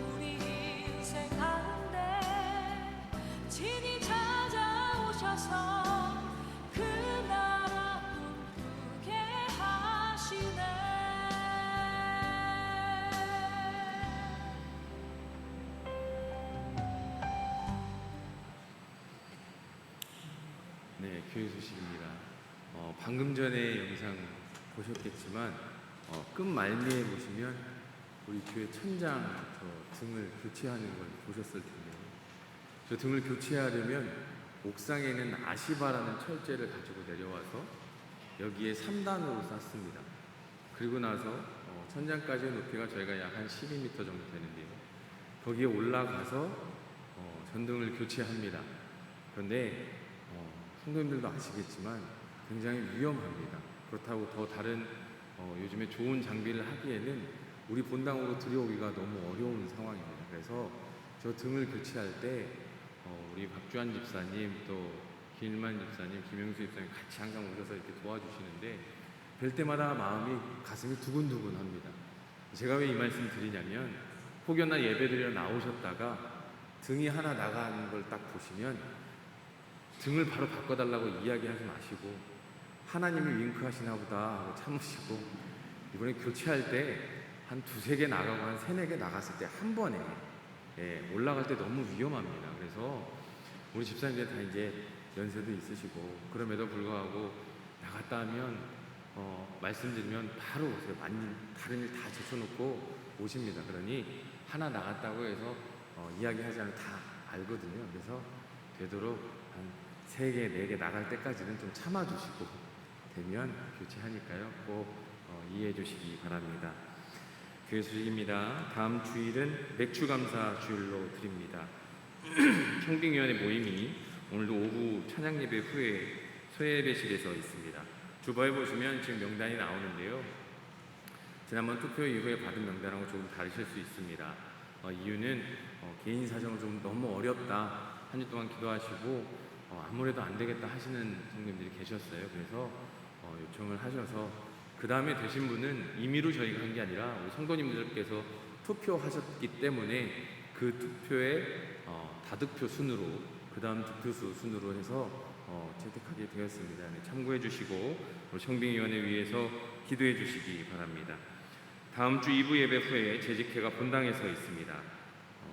우리 인생 가운데 친히 찾아오셔서 그 나라 꿈꾸게 하시네. 네, 교회 소식입니다. 방금 전에 영상 보셨겠지만 끝 말미에 보시면 우리 교회 천장 저 등을 교체하는 걸 보셨을 텐데요. 저 등을 교체하려면 옥상에는 아시바라는 철제를 가지고 내려와서 여기에 3단으로 쌌습니다. 그리고 나서 천장까지의 높이가 저희가 약 한 12m 정도 되는데요. 거기에 올라가서 전등을 교체합니다. 그런데 성도님들도 아시겠지만 굉장히 위험합니다. 그렇다고 더 다른 요즘에 좋은 장비를 하기에는 우리 본당으로 들여오기가 너무 어려운 상황입니다. 그래서 저 등을 교체할 때 우리 박주한 집사님, 또 김일만 집사님, 김영수 집사님 같이 항상 오셔서 이렇게 도와주시는데 뵐 때마다 마음이, 가슴이 두근두근합니다. 제가 왜 이 말씀 드리냐면, 혹여나 예배드리러 나오셨다가 등이 하나 나간 걸 딱 보시면 등을 바로 바꿔달라고 이야기하지 마시고, 하나님이 윙크하시나 보다 하고 참으시고, 이번에 교체할 때 한 두세 개 나가고 한 세네 개 나갔을 때 한 번에 올라갈 때 너무 위험합니다. 그래서 우리 집사님들 다 이제 연세도 있으시고, 그럼에도 불구하고 나갔다 하면 말씀드리면 바로 오세요. 다른 일 다 제쳐놓고 오십니다. 그러니 하나 나갔다고 해서 이야기하지 않으면 다 알거든요. 그래서 되도록 한 3개, 4개 나갈 때까지는 좀 참아주시고, 되면 교체하니까요. 꼭 이해해 주시기 바랍니다. 교회 수직입니다. 다음 주일은 맥주 감사 주일로 드립니다. 청빙위원회 모임이 오늘도 오후 찬양 예배 후에 소예배실에서 있습니다. 주보에 보시면 지금 명단이 나오는데요. 지난번 투표 이후에 받은 명단하고 조금 다르실 수 있습니다. 이유는 개인 사정으로 좀 너무 어렵다, 한 주 동안 기도하시고 아무래도 안 되겠다 하시는 성도님들이 계셨어요. 그래서 요청을 하셔서 그 다음에 되신 분은 임의로 저희가 한 게 아니라 우리 성도님들께서 투표하셨기 때문에 그 투표의 다득표 순으로, 그 다음 득표수 순으로 해서 채택하게 되었습니다. 네, 참고해 주시고 우리 청빙위원회 위해서 기도해 주시기 바랍니다. 다음 주 2부 예배 후에 재직회가 본당에서 있습니다.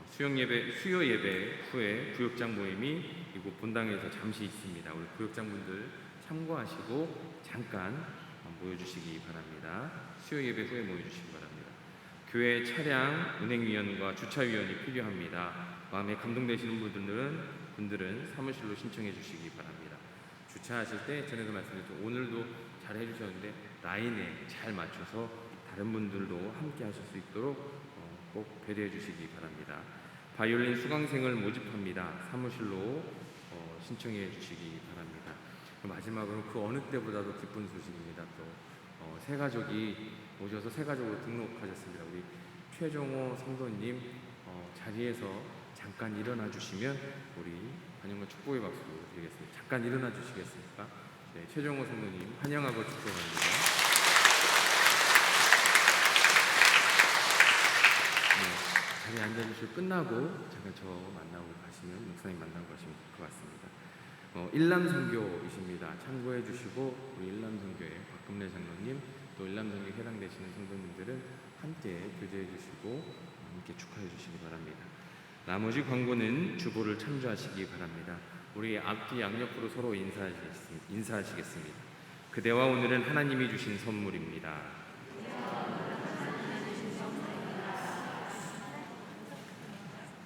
수요 예배 후에 구역장 모임이 이곳 본당에서 잠시 있습니다. 우리 구역장분들 참고하시고 잠깐 모여주시기 바랍니다. 수요 예배 후에 모여주시기 바랍니다. 교회 차량 운행위원과 주차위원이 필요합니다. 마음에 감동되시는 분들은 사무실로 신청해 주시기 바랍니다. 주차하실 때 전에도 말씀드렸죠. 오늘도 잘 해주셨는데 라인에 잘 맞춰서 다른 분들도 함께 하실 수 있도록 꼭 배려해 주시기 바랍니다. 바이올린 수강생을 모집합니다. 사무실로 신청해 주시기 바랍니다. 마지막으로 그 어느 때보다도 기쁜 소식입니다. 또 새 가족이 오셔서 새 가족으로 등록하셨습니다. 우리 최종호 성도님 자리에서 잠깐 일어나 주시면 우리 환영과 축복의 박수 드리겠습니다. 잠깐 일어나 주시겠습니까? 네, 최종호 성도님 환영하고 축복합니다. 네, 자리에 앉아주시고 끝나고 잠깐 저 만나고 가시면, 목사님 만나고 가시면 될 것 같습니다. 일남선교이십니다. 참고해 주시고 우리 일남선교의 박금래 장로님, 또 일남선교에 해당되시는 성도님들은 함께 교제해 주시고 함께 축하해 주시기 바랍니다. 나머지 광고는 주보를 참조하시기 바랍니다. 우리 앞뒤 양옆으로 서로 인사하시겠습니다. 그대와 오늘은 하나님이 주신 선물입니다.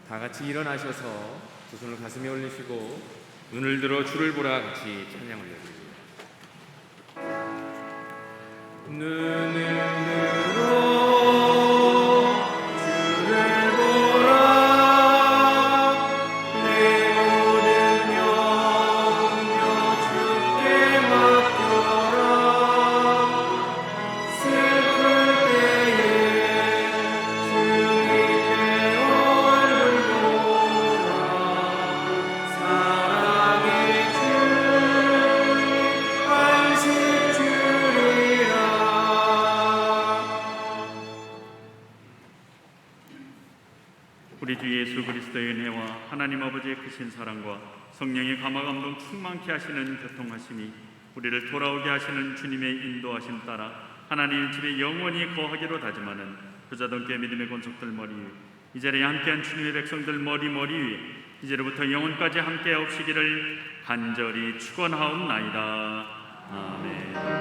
다 같이 일어나셔서 두 손을 가슴에 올리시고 눈을 들어 주를 보라 같이 찬양 올려드립니다. 눈을 들어 주를 보라, 내 모든 염려 주께 맡겨라. 슬플 때에 주님의 얼굴 보라. 사랑의 주 안식 주리라. 우리 주 예수 그리스도의 은혜와 하나님 아버지의 크신 사랑과 성령의 감화 감동 충만케 하시는 교통하심이 우리를 돌아오게 하시는 주님의 인도하심 따라 하나님의 집에 영원히 거하기로 다짐하는 부자동께 믿음의 권속들 머리 위에, 이 자리에 함께한 주님의 백성들 머리 위에 이제로부터 영원까지 함께 하옵시기를 간절히 축원하옵나이다. 아멘.